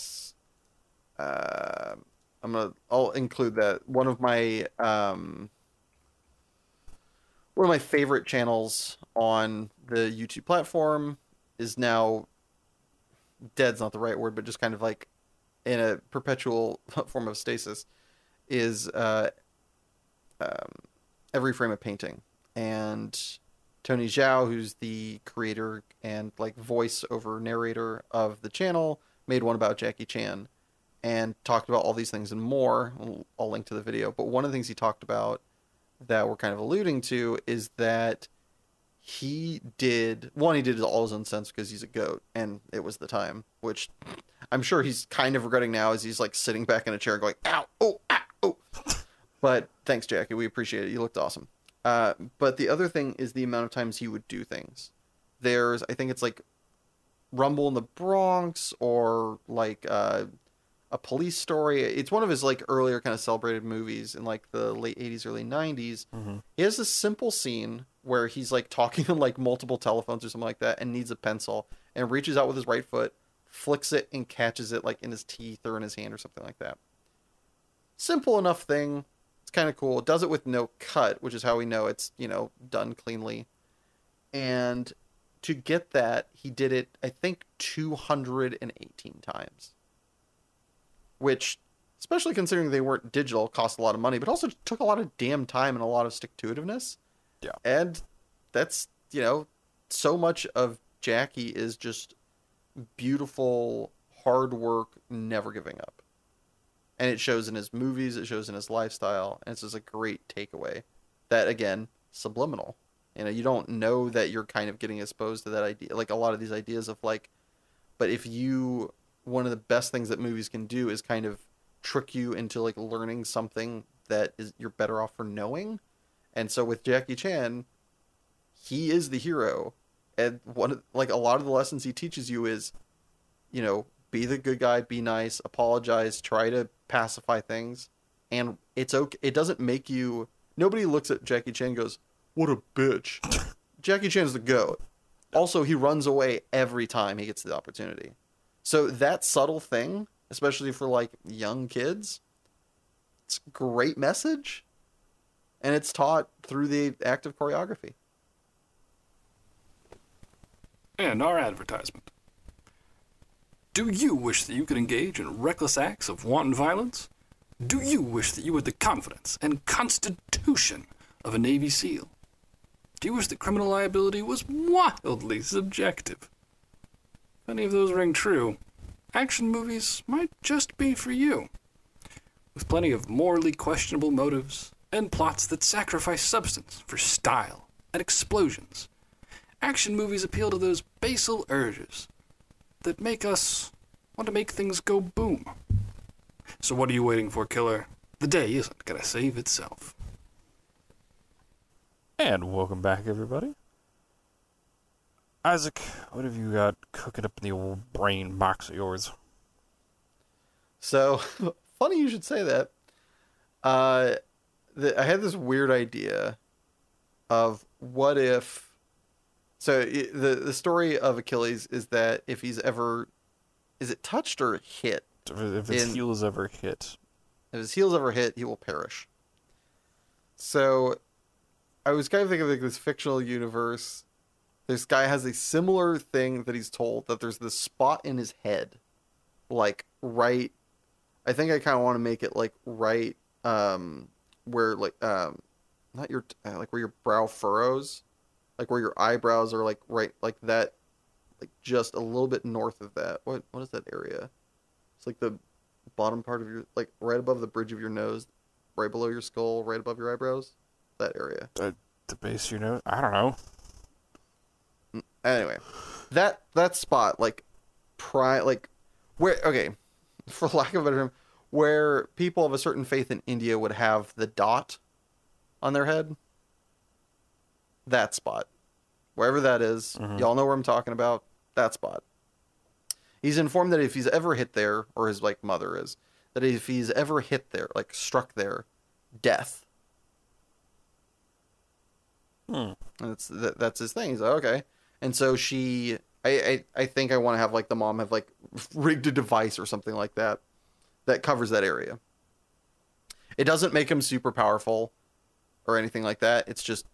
include that. One of my one of my favorite channels on the YouTube platform is now dead's not the right word, but just kind of like in a perpetual form of stasis is um, Every Frame of Painting. And Tony Zhao, who's the creator and like voice over narrator of the channel, made one about Jackie Chan and talked about all these things and more. I'll link to the video. But one of the things he talked about that we're kind of alluding to is that he did it all his own sense because he's a goat and it was the time, which I'm sure he's kind of regretting now as he's like sitting back in a chair going, ow, oh, ow, oh. But thanks, Jackie. We appreciate it. You looked awesome. But the other thing is the amount of times he would do things. I think it's like Rumble in the Bronx or like a police story. It's one of his like earlier kind of celebrated movies in like the late 80s, early 90s. Mm-hmm. He has this simple scene where he's like talking on like multiple telephones or something like that and needs a pencil and reaches out with his right foot, flicks it and catches it like in his teeth or in his hand or something like that. Simple enough thing. It's kind of cool. It does it with no cut, which is how we know it's, done cleanly. And to get that, he did it, I think, 218 times. Which, especially considering they weren't digital, cost a lot of money, but also took a lot of damn time and a lot of stick-to-itiveness. Yeah. And that's, so much of Jackie is just beautiful, hard work, never giving up. And it shows in his movies, it shows in his lifestyle, and it's just a great takeaway. That, again, subliminal. You don't know that you're kind of getting exposed to that idea, like a lot of these ideas of like, but one of the best things that movies can do is kind of trick you into like learning something that is you're better off for knowing. And so with Jackie Chan, he is the hero. And a lot of the lessons he teaches you is, be the good guy, be nice, apologize, try to pacify things. And it's okay. It doesn't make you, nobody looks at Jackie Chan and goes, what a bitch. Jackie Chan's the GOAT. Also, he runs away every time he gets the opportunity. So that subtle thing, especially for like young kids, it's a great message. And it's taught through the act of choreography. And our advertisement. Do you wish that you could engage in reckless acts of wanton violence? Do you wish that you had the confidence and constitution of a Navy SEAL? Do you wish that criminal liability was wildly subjective? If any of those ring true, action movies might just be for you. With plenty of morally questionable motives and plots that sacrifice substance for style and explosions, action movies appeal to those basal urges that make us want to make things go boom. So what are you waiting for, killer? The day isn't gonna save itself. And welcome back, everybody. Isaac, what have you got cooking up in the old brain box of yours? So, funny you should say that. I had this weird idea of what if... So, the story of Achilles is that if he's ever... Is it touched or hit? If his heel is ever hit. If his heel's ever hit, he will perish. So... I was kind of thinking of like this fictional universe. This guy has a similar thing that he's told that there's this spot in his head, like right. I think I kind of want to make it like right, where like not your like where your brow furrows, like where your eyebrows are like right like that, like just a little bit north of that. What is that area? It's like the bottom part of your like right above the bridge of your nose, right below your skull, right above your eyebrows. That area. The base of your nose? I don't know. Anyway, that spot, like, where, okay, for lack of a better term, where people of a certain faith in India would have the dot on their head. That spot. Wherever that is, y'all know where I'm talking about. That spot. He's informed that if he's ever hit there, or his, like, mother is, that if he's ever hit there, like, struck there, death. That's his thing. He's like, okay. And so I think I want to have like the mom have like rigged a device or something like that covers that area. It doesn't make him super powerful or anything like that. It's just,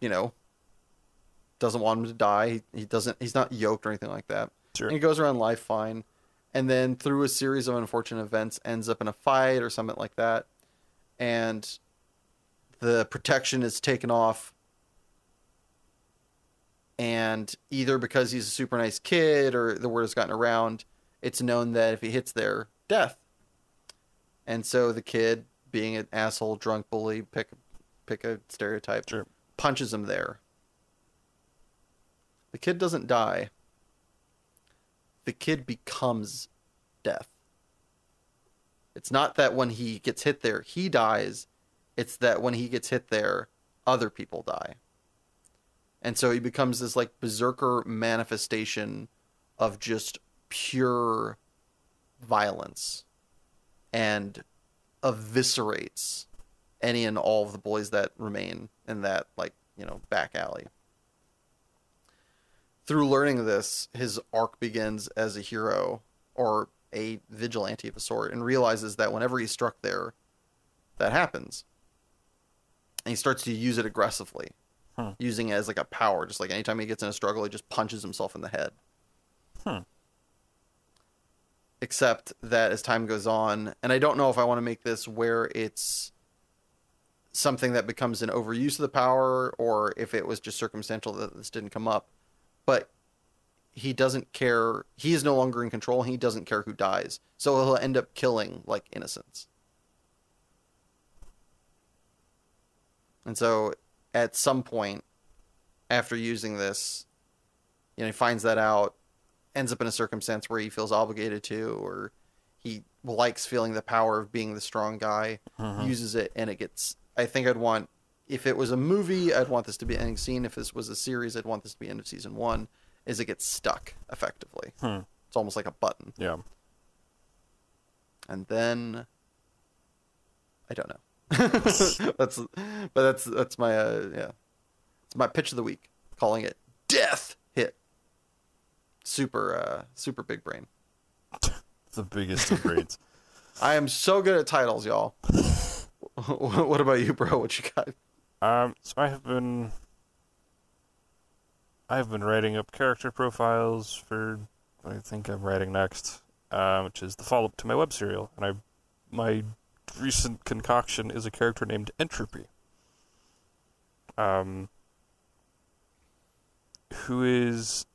doesn't want him to die. He's not yoked or anything like that. Sure. And he goes around life fine. And then through a series of unfortunate events ends up in a fight or something like that. And the protection is taken off. And either because he's a super nice kid or the word has gotten around, it's known that if he hits there, death. And so the kid, being an asshole, drunk bully, pick a stereotype, Sure. punches him there. The kid doesn't die. The kid becomes death. It's not that when he gets hit there, he dies. It's that when he gets hit there, other people die. And so he becomes this like berserker manifestation of just pure violence and eviscerates any and all of the boys that remain in that, like, back alley. Through learning this, his arc begins as a hero or a vigilante of a sort, and realizes that whenever he's struck there, that happens. And he starts to use it aggressively, using it as like a power. Just like anytime he gets in a struggle, he just punches himself in the head. Except that as time goes on, and I don't know if I want to make this where it's something that becomes an overuse of the power, or if it was just circumstantial that this didn't come up, but he doesn't care. He is no longer in control. He doesn't care who dies. So he'll end up killing like innocents. And so at some point after using this, he finds that out, ends up in a circumstance where he feels obligated to, or he likes feeling the power of being the strong guy, uses it, and it gets... I think I'd want... If it was a movie, I'd want this to be an ending scene. If this was a series, I'd want this to be end of season 1, is it gets stuck, effectively. It's almost like a button. Yeah. And then... I don't know. that's my, yeah. It's my pitch of the week. Calling it Death Hit. Super big brain. The biggest of brains. I am so good at titles, y'all. What about you, bro? What you got? So I have been writing up character profiles for what I think I'm writing next, which is the follow-up to my web serial. And my recent concoction is a character named Entropy, who is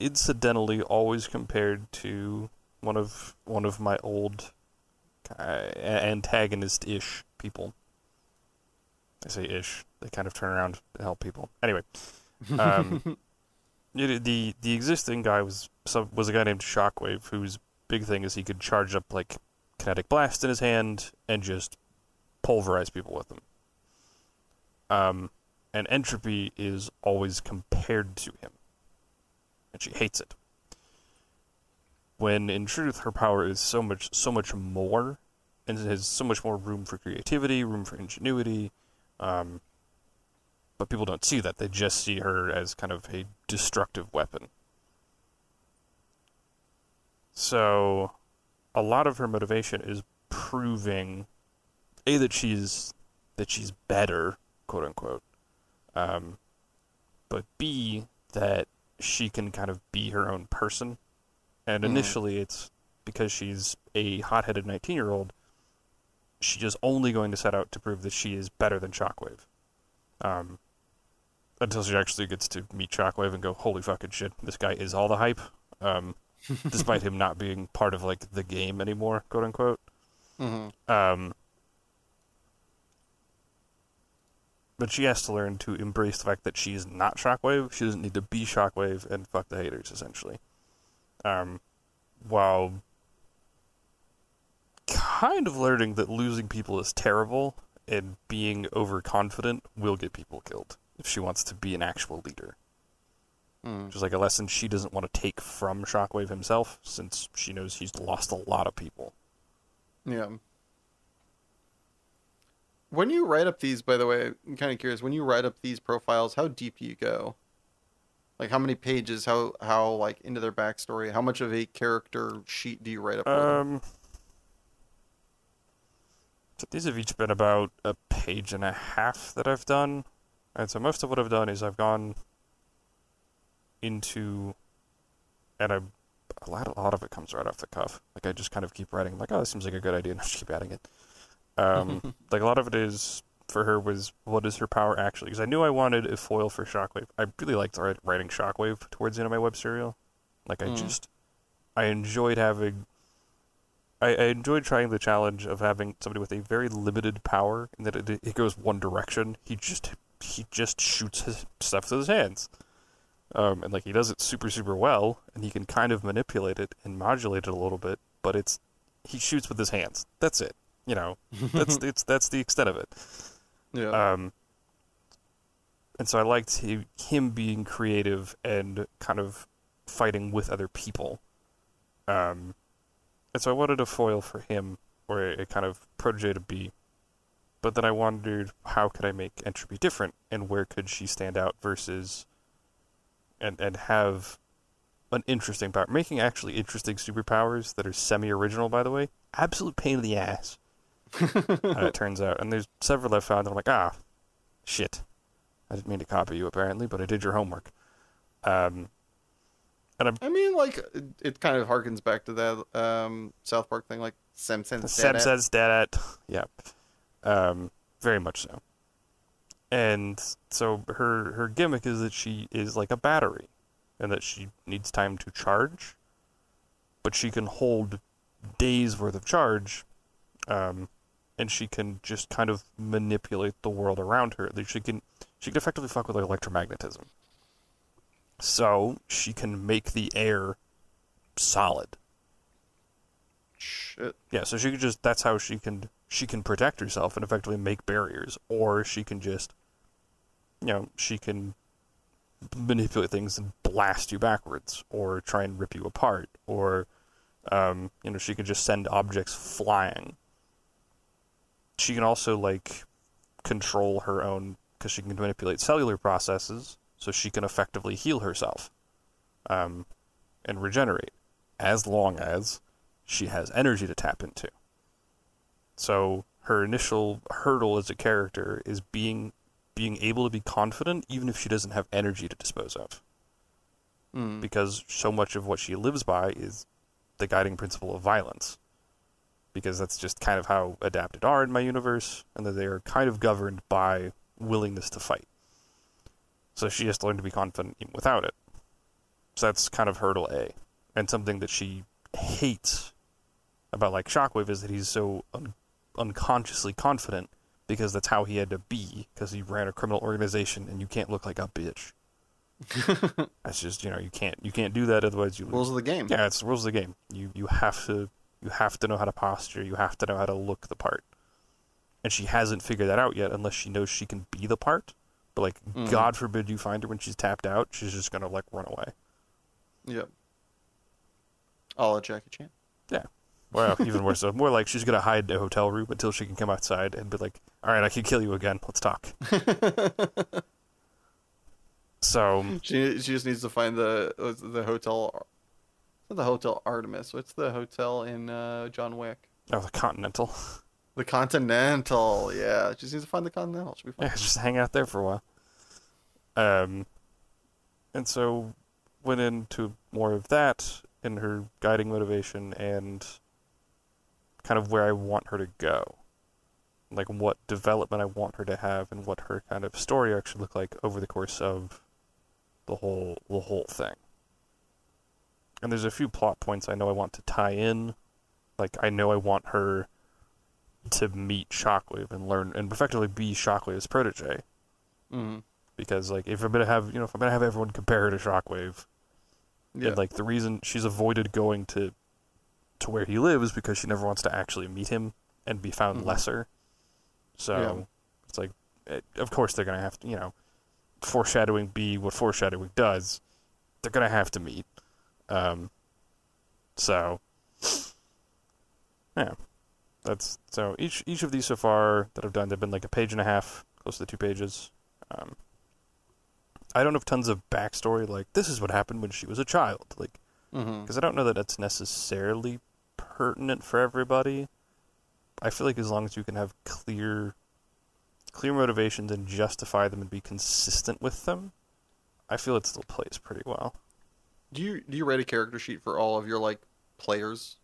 incidentally always compared to one of my old antagonist-ish people. I say ish. They kind of turn around to help people. Anyway, the existing guy was a guy named Shockwave, whose big thing is he could charge up like kinetic blast in his hand and just pulverize people with them. And Entropy is always compared to him, and she hates it. When in truth, her power is so much more, and it has so much more room for creativity, room for ingenuity. But people don't see that. They just see her as kind of a destructive weapon. So, a lot of her motivation is proving, A, that she's better, quote unquote, but B, that she can kind of be her own person. And initially, it's because she's a hot-headed 19-year-old, she is only going to set out to prove that she is better than Shockwave. Until she actually gets to meet Shockwave and go, holy fucking shit, this guy is all the hype. Despite him not being part of, like, the game anymore, quote unquote. But she has to learn to embrace the fact that she's not Shockwave. She doesn't need to be Shockwave and fuck the haters, essentially. While kind of learning that losing people is terrible and being overconfident will get people killed if she wants to be an actual leader. Which is like a lesson she doesn't want to take from Shockwave himself, since she knows he's lost a lot of people. Yeah. When you write up these, by the way, I'm kind of curious, when you write up these profiles, how deep do you go? Like, how many pages, how like, into their backstory, how much of a character sheet do you write up for them? So these have each been about a page and a half that I've done. And so most of what I've done is I've gone into, and a lot of it comes right off the cuff. Like I just kind of keep writing. I'm like, oh, this seems like a good idea, and I just keep adding it. Like a lot of it is for her was what is her power actually? Because I knew I wanted a foil for Shockwave. I really liked writing Shockwave towards the end of my web serial. Like I enjoyed having. I enjoyed trying the challenge of having somebody with a very limited power, and that it goes one direction. He just shoots his stuff with his hands, and like he does it super super well, and he can kind of manipulate it and modulate it a little bit. But he shoots with his hands. That's it. You know, that's the extent of it. Yeah. And so I liked him being creative and kind of fighting with other people. And so I wanted a foil for him, or a kind of protege to be. But then I wondered, how could I make Entropy different, and where could she stand out versus, and have an interesting power. Making actually interesting superpowers that are semi-original, by the way, absolute pain in the ass. It turns out. And there's several I've found that I'm like, shit. I didn't mean to copy you, apparently, but I did your homework. And I mean, like, it kind of harkens back to that South Park thing, like, Sem says that. Yeah. Very much so. And so her gimmick is that she is like a battery, and that she needs time to charge, but she can hold days worth of charge, and she can just kind of manipulate the world around her. She can effectively fuck with electromagnetism. So she can make the air solid. Shit. Yeah, so she can that's how she can protect herself and effectively make barriers, or she can just, she can manipulate things and blast you backwards, or try and rip you apart, or, she can just send objects flying. She can also, control her own, because she can manipulate cellular processes, so she can effectively heal herself, and regenerate, as long as she has energy to tap into. So her initial hurdle as a character is being able to be confident, even if she doesn't have energy to dispose of. Because so much of what she lives by is the guiding principle of violence. Because that's just kind of how adapted are in my universe, and that they are kind of governed by willingness to fight. So she has to learn to be confident even without it. So that's kind of hurdle A. And something that she hates about, Shockwave is that he's so unconsciously confident, because that's how he had to be, because he ran a criminal organization, and you can't look like a bitch. That's just, you can't do that, otherwise you lose. Rules of the game. Yeah, it's the rules of the game. You have to know how to posture, you have to know how to look the part. And she hasn't figured that out yet, unless she knows she can be the part. But, God forbid you find her when she's tapped out, she's just gonna, run away. Yep. A la Jackie Chan. Yeah. Well, even worse. So more like she's gonna hide in a hotel room until she can come outside and be like, all right, I can kill you again. Let's talk. So... She just needs to find the hotel... Not the Hotel Artemis. What's the hotel in John Wick? Oh, the Continental. The Continental, yeah. She just needs to find the Continental. She'll be fine. Yeah, just hang out there for a while. And so went into more of that in her guiding motivation and kind of where I want her to go. Like what development I want her to have and what her kind of story arc should look like over the course of the whole thing. And there's a few plot points I know I want to tie in. Like, I know I want her to meet Shockwave and learn and effectively be Shockwave's protege. Mm-hmm. Because, if I'm gonna have, if I'm gonna have everyone compare her to Shockwave, yeah. and the reason she's avoided going to where he lives is because she never wants to actually meet him and be found lesser. So it's of course they're gonna have to, foreshadowing be what foreshadowing does. They're gonna have to meet. So yeah, that's so each of these so far that I've done, they've been a page and a half, close to 2 pages. I don't have tons of backstory, this is what happened when she was a child, because I don't know that that's necessarily pertinent for everybody. I feel like as long as you can have clear motivations and justify them and be consistent with them, I feel it still plays pretty well. Do you write a character sheet for all of your like players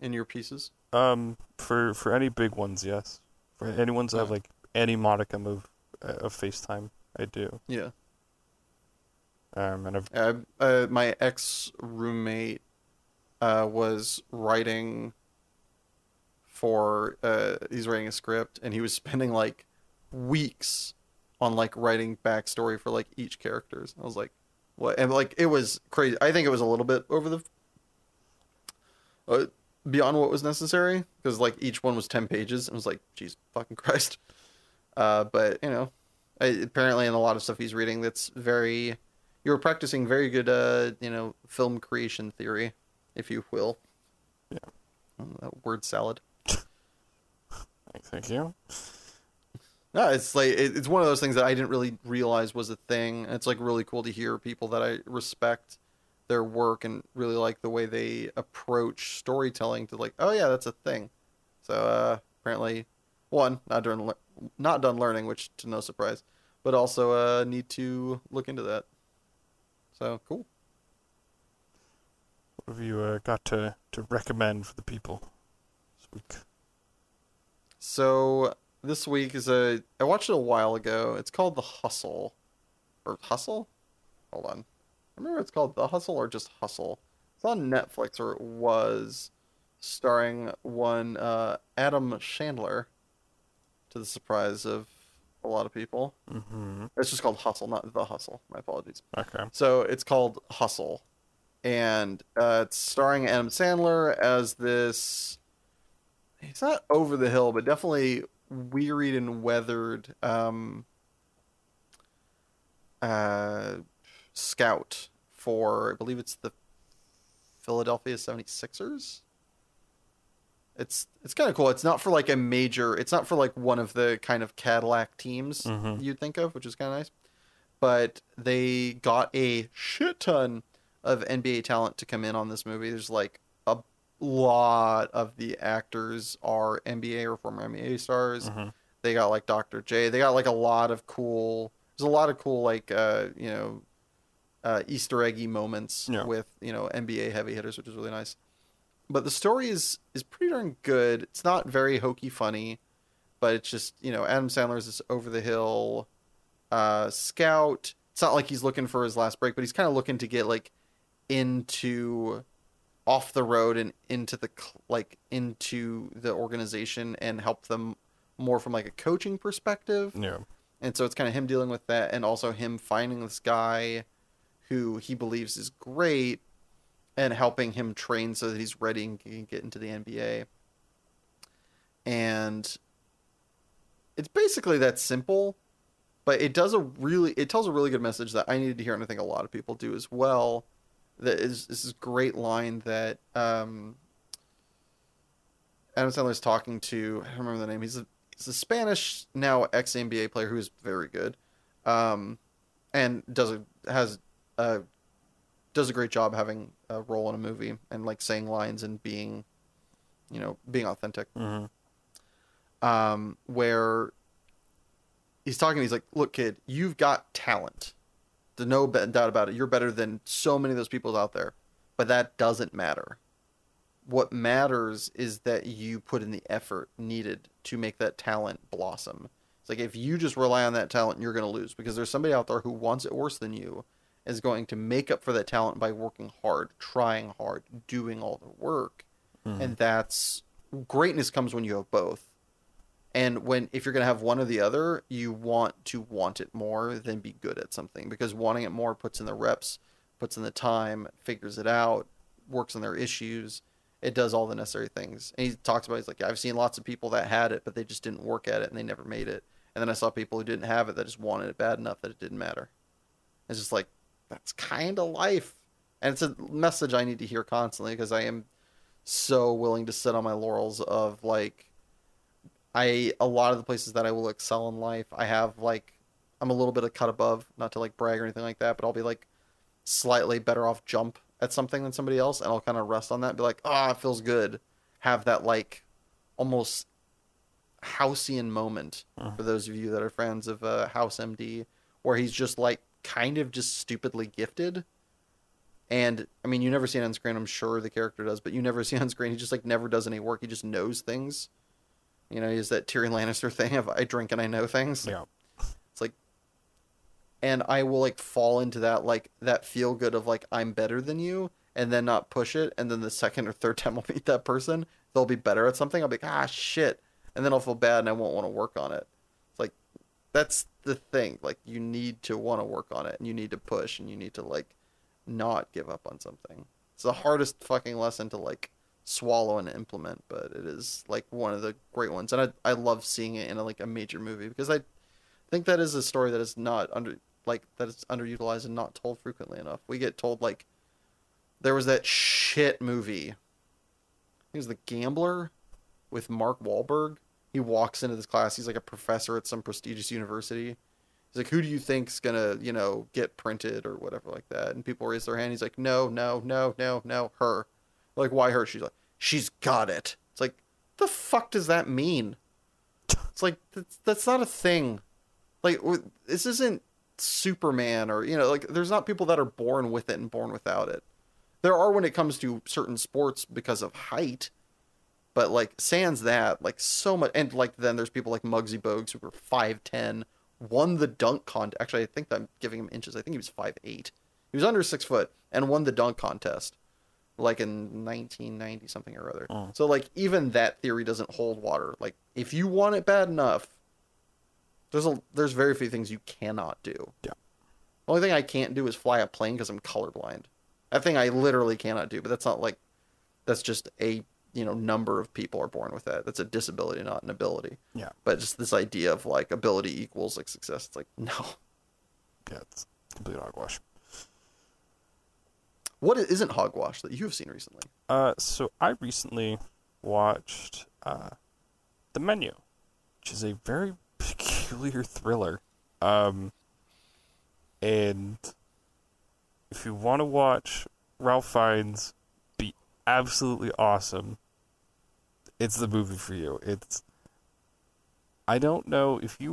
in your pieces? For any big ones, yes. For any ones that have like any modicum of FaceTime, I do. Yeah. And I've My ex roommate was writing for he's writing a script, and he was spending like weeks on like writing backstory for like each characters. I was like, what? And like it was crazy. I think it was a little bit over the beyond what was necessary, because like each one was 10 pages, and I was like, geez, fucking Christ. But you know, apparently in a lot of stuff he's reading, that's very, you're practicing very good you know, film creation theory, if you will. Yeah. That word salad. Thank you. No, it's like it's one of those things that I didn't really realize was a thing. And it's like really cool to hear people that I respect their work and really like the way they approach storytelling to like, oh yeah, that's a thing. So apparently, one, not done learning, which to no surprise, but also need to look into that. So cool. What have you got to recommend for the people this week? So this week is I watched it a while ago. It's called The Hustle. Or Hustle? Hold on. I remember it's called The Hustle or just Hustle. It's on Netflix, or it was, starring one Adam Sandler, to the surprise of a lot of people. Mm-hmm. It's just called Hustle, not The Hustle. My apologies. Okay. So it's called Hustle. And it's starring Adam Sandler as this... He's not over the hill, but definitely wearied and weathered scout for, I believe it's the Philadelphia 76ers. It's kind of cool. It's not for like a major, it's not for like one of the kind of Cadillac teams you'd think of, which is kind of nice. But they got a shit ton of NBA talent to come in on this movie. There's like a lot of the actors are NBA or former NBA stars. Mm-hmm. They got like Dr. J. They got like a lot of cool, there's a lot of cool like you know, Easter eggy moments with, you know, NBA heavy hitters, which is really nice. But the story is pretty darn good. It's not very hokey funny, but it's just, you know, Adam Sandler's this over the hill scout. It's not like he's looking for his last break, but he's kind of looking to get like into off the road and into the organization and help them more from like a coaching perspective. Yeah. And so it's kind of him dealing with that, and also him finding this guy who he believes is great and helping him train so that he's ready and can get into the NBA. And it's basically that simple, but it tells a really good message that I needed to hear, and I think a lot of people do as well. That is this great line that Adam Sandler's talking to, I don't remember the name. He's a Spanish now ex-NBA player who is very good, and does a great job having a role in a movie and like saying lines and being authentic. Mm-hmm. Where he's talking, he's like, "Look, kid, you've got talent. There's no doubt about it. You're better than so many of those people out there, but that doesn't matter. What matters is that you put in the effort needed to make that talent blossom. It's like if you just rely on that talent, you're going to lose, because there's somebody out there who wants it worse than you, is going to make up for that talent by working hard, trying hard, doing all the work. And that's greatness comes when you have both. And if you're going to have one or the other, you want to want it more than be good at something, because wanting it more puts in the reps, puts in the time, figures it out, works on their issues. It does all the necessary things. And he talks about, he's like, I've seen lots of people that had it, but they just didn't work at it and they never made it. And then I saw people who didn't have it that just wanted it bad enough that it didn't matter. It's just like, that's kind of life. And it's a message I need to hear constantly, because I am so willing to sit on my laurels of like, a lot of the places that I will excel in life, I have like, I'm a little bit of cut above, not to like brag or anything like that, but I'll be like slightly better off jump at something than somebody else, and I'll kind of rest on that and be like, it feels good. Have that like almost Houseian moment, for those of you that are fans of House MD, where he's just like kind of just stupidly gifted. And I mean, you never see it on screen. I'm sure the character does, but you never see it on screen. He just like never does any work. He just knows things. You know, he has that Tyrion Lannister thing of I drink and I know things. Yeah. It's like, and I will like fall into that like that feel good of like I'm better than you, and then not push it. And then the second or third time I'll meet that person, they'll be better at something. I'll be like, ah, shit, and then I'll feel bad and I won't want to work on it. It's like that's the thing. Like you need to want to work on it, and you need to push, and you need to like not give up on something. It's the hardest fucking lesson to like swallow and implement, but it is like one of the great ones, and I love seeing it in a major movie because I think that is a story that is not that is underutilized and not told frequently enough. We get told like there was that shit movie. It was The Gambler with Mark Wahlberg. He walks into this class. He's like a professor at some prestigious university. He's like, who do you think's gonna, get printed or whatever like that? And people raise their hand. He's like, no, no, no, no, no, her. Like, why her? She's like, she's got it. It's like, the fuck does that mean? It's like, that's not a thing. Like, this isn't Superman or, like, there's not people that are born with it and born without it. There are when it comes to certain sports because of height. But, like, sans that, like, so much. And, like, then there's people like Muggsy Bogues who were 5'10", won the dunk contest. Actually, I think I'm giving him inches. I think he was 5'8". He was under 6 foot and won the dunk contest, like, in 1990 something or other. Oh. So, like, even that theory doesn't hold water. Like, if you want it bad enough, there's very few things you cannot do. Yeah. The only thing I can't do is fly a plane because I'm colorblind. That thing I literally cannot do, but that's not like, that's just a, number of people are born with that. That's a disability, not an ability. Yeah. But just this idea of like ability equals like success. It's like, no. Yeah, it's complete hogwash. What isn't hogwash that you've seen recently? So I recently watched The Menu, which is a very peculiar thriller. And if you want to watch Ralph Fiennes be absolutely awesome, it's the movie for you. I don't know if you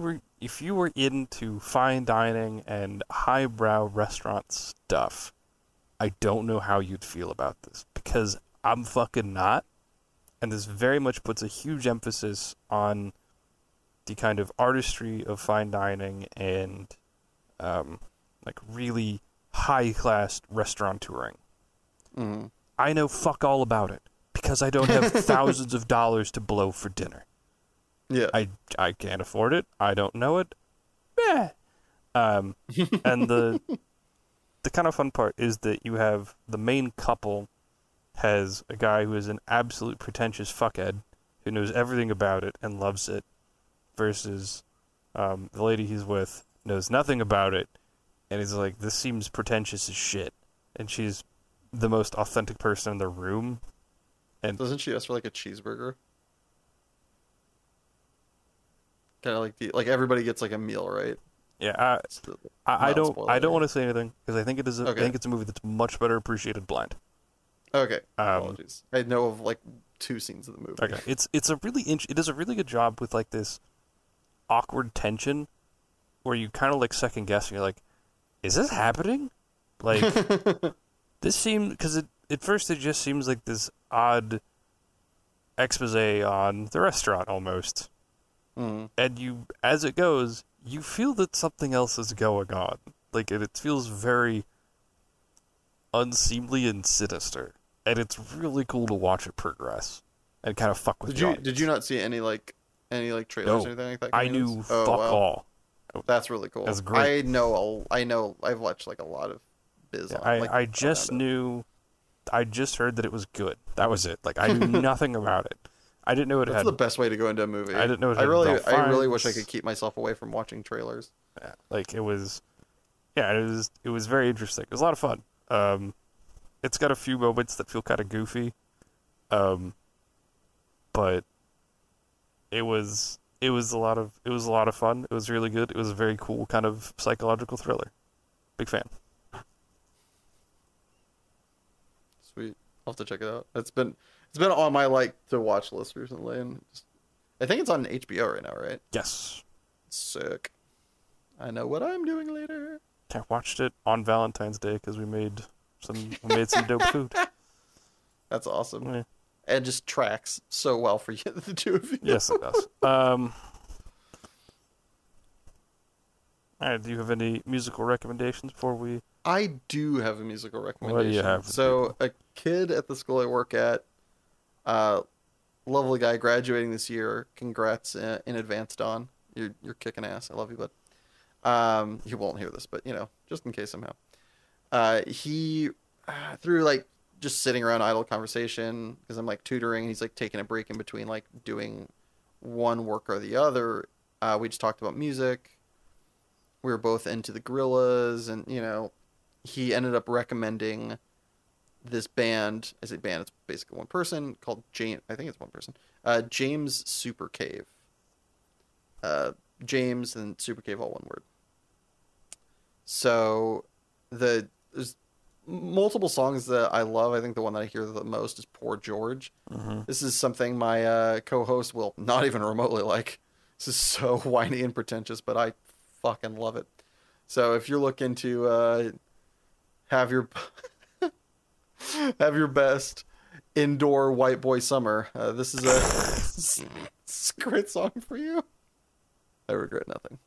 were into fine dining and highbrow restaurant stuff, I don't know how you'd feel about this, because I'm fucking not. And this very much puts a huge emphasis on the kind of artistry of fine dining and like really high-class restaurateuring. Mm-hmm. I know fuck all about it because I don't have thousands of dollars to blow for dinner. Yeah. I can't afford it. I don't know it. Eh. And the kind of fun part is that you have the main couple has a guy who is an absolute pretentious fuckhead who knows everything about it and loves it, versus the lady he's with knows nothing about it and he's like, this seems pretentious as shit. And she's the most authentic person in the room. And doesn't she ask for like a cheeseburger? Kind of like everybody gets like a meal, right? yeah, I don't want to say anything because I think it is I think it's a movie that's much better appreciated blind. Okay, apologies. I know of like 2 scenes of the movie. Okay, it does a really good job with like this awkward tension where you kind of like second guess and you're like, is this happening? Like this seems, because at first it just seems like this odd expose on the restaurant almost. Mm. And you, as it goes, you feel that something else is going on. Like, and it feels very unseemly and sinister. And it's really cool to watch it progress and kind of fuck with you. Did you not see any trailers or anything like that? I knew fuck all. That's really cool. That's great. I know. I've watched like a lot of biz. Yeah, on, I just knew. I just heard that it was good. That was it. Like, I knew nothing about it. I didn't know it had. That's the best way to go into a movie. I didn't know it had. I really wish I could keep myself away from watching trailers. Yeah, like it was. Yeah, it was very interesting. It was a lot of fun. It's got a few moments that feel kind of goofy, but it was a lot of fun. It was really good. It was a very cool kind of psychological thriller. Big fan. Sweet. I'll have to check it out. It's been on my like to watch list recently, and I think it's on HBO right now, right? Yes. Sick. I know what I'm doing later. I watched it on Valentine's Day because we made some dope food. That's awesome. Yeah. And just tracks so well for you, the two of you. Yes, it does. All right, do you have any musical recommendations before we? I do have a musical recommendation. What do you have? So a kid at the school I work at, lovely guy graduating this year. Congrats in advance, Don. You're kicking ass. I love you, bud. He won't hear this, but just in case somehow. He through like just sitting around idle conversation because I'm like tutoring. He's like taking a break in between like doing one work or the other. We just talked about music. We were both into the Gorillas, and he ended up recommending this band. I say band, it's basically one person called James. I think it's one person. James Super Cave. James and Super Cave, all one word. So there's multiple songs that I love. I think the one that I hear the most is Poor George. Mm-hmm. This is something my co-host will not even remotely like. This is so whiny and pretentious, but I fucking love it. So if you're looking to have your best indoor white boy summer, this is a great song for you. I regret nothing.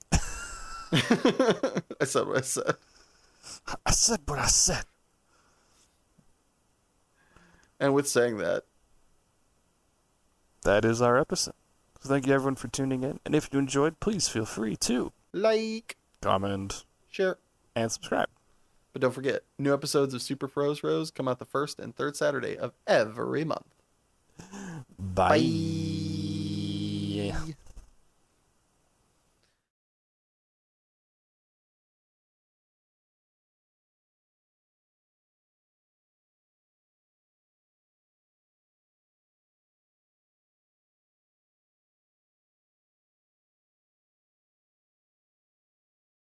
I said what I said. I said what I said. And with saying that, that is our episode. So thank you everyone for tuning in. And if you enjoyed, please feel free to like, comment, share, and subscribe. But don't forget, new episodes of Super Froze Rose come out the first and third Saturday of every month. Bye. Bye.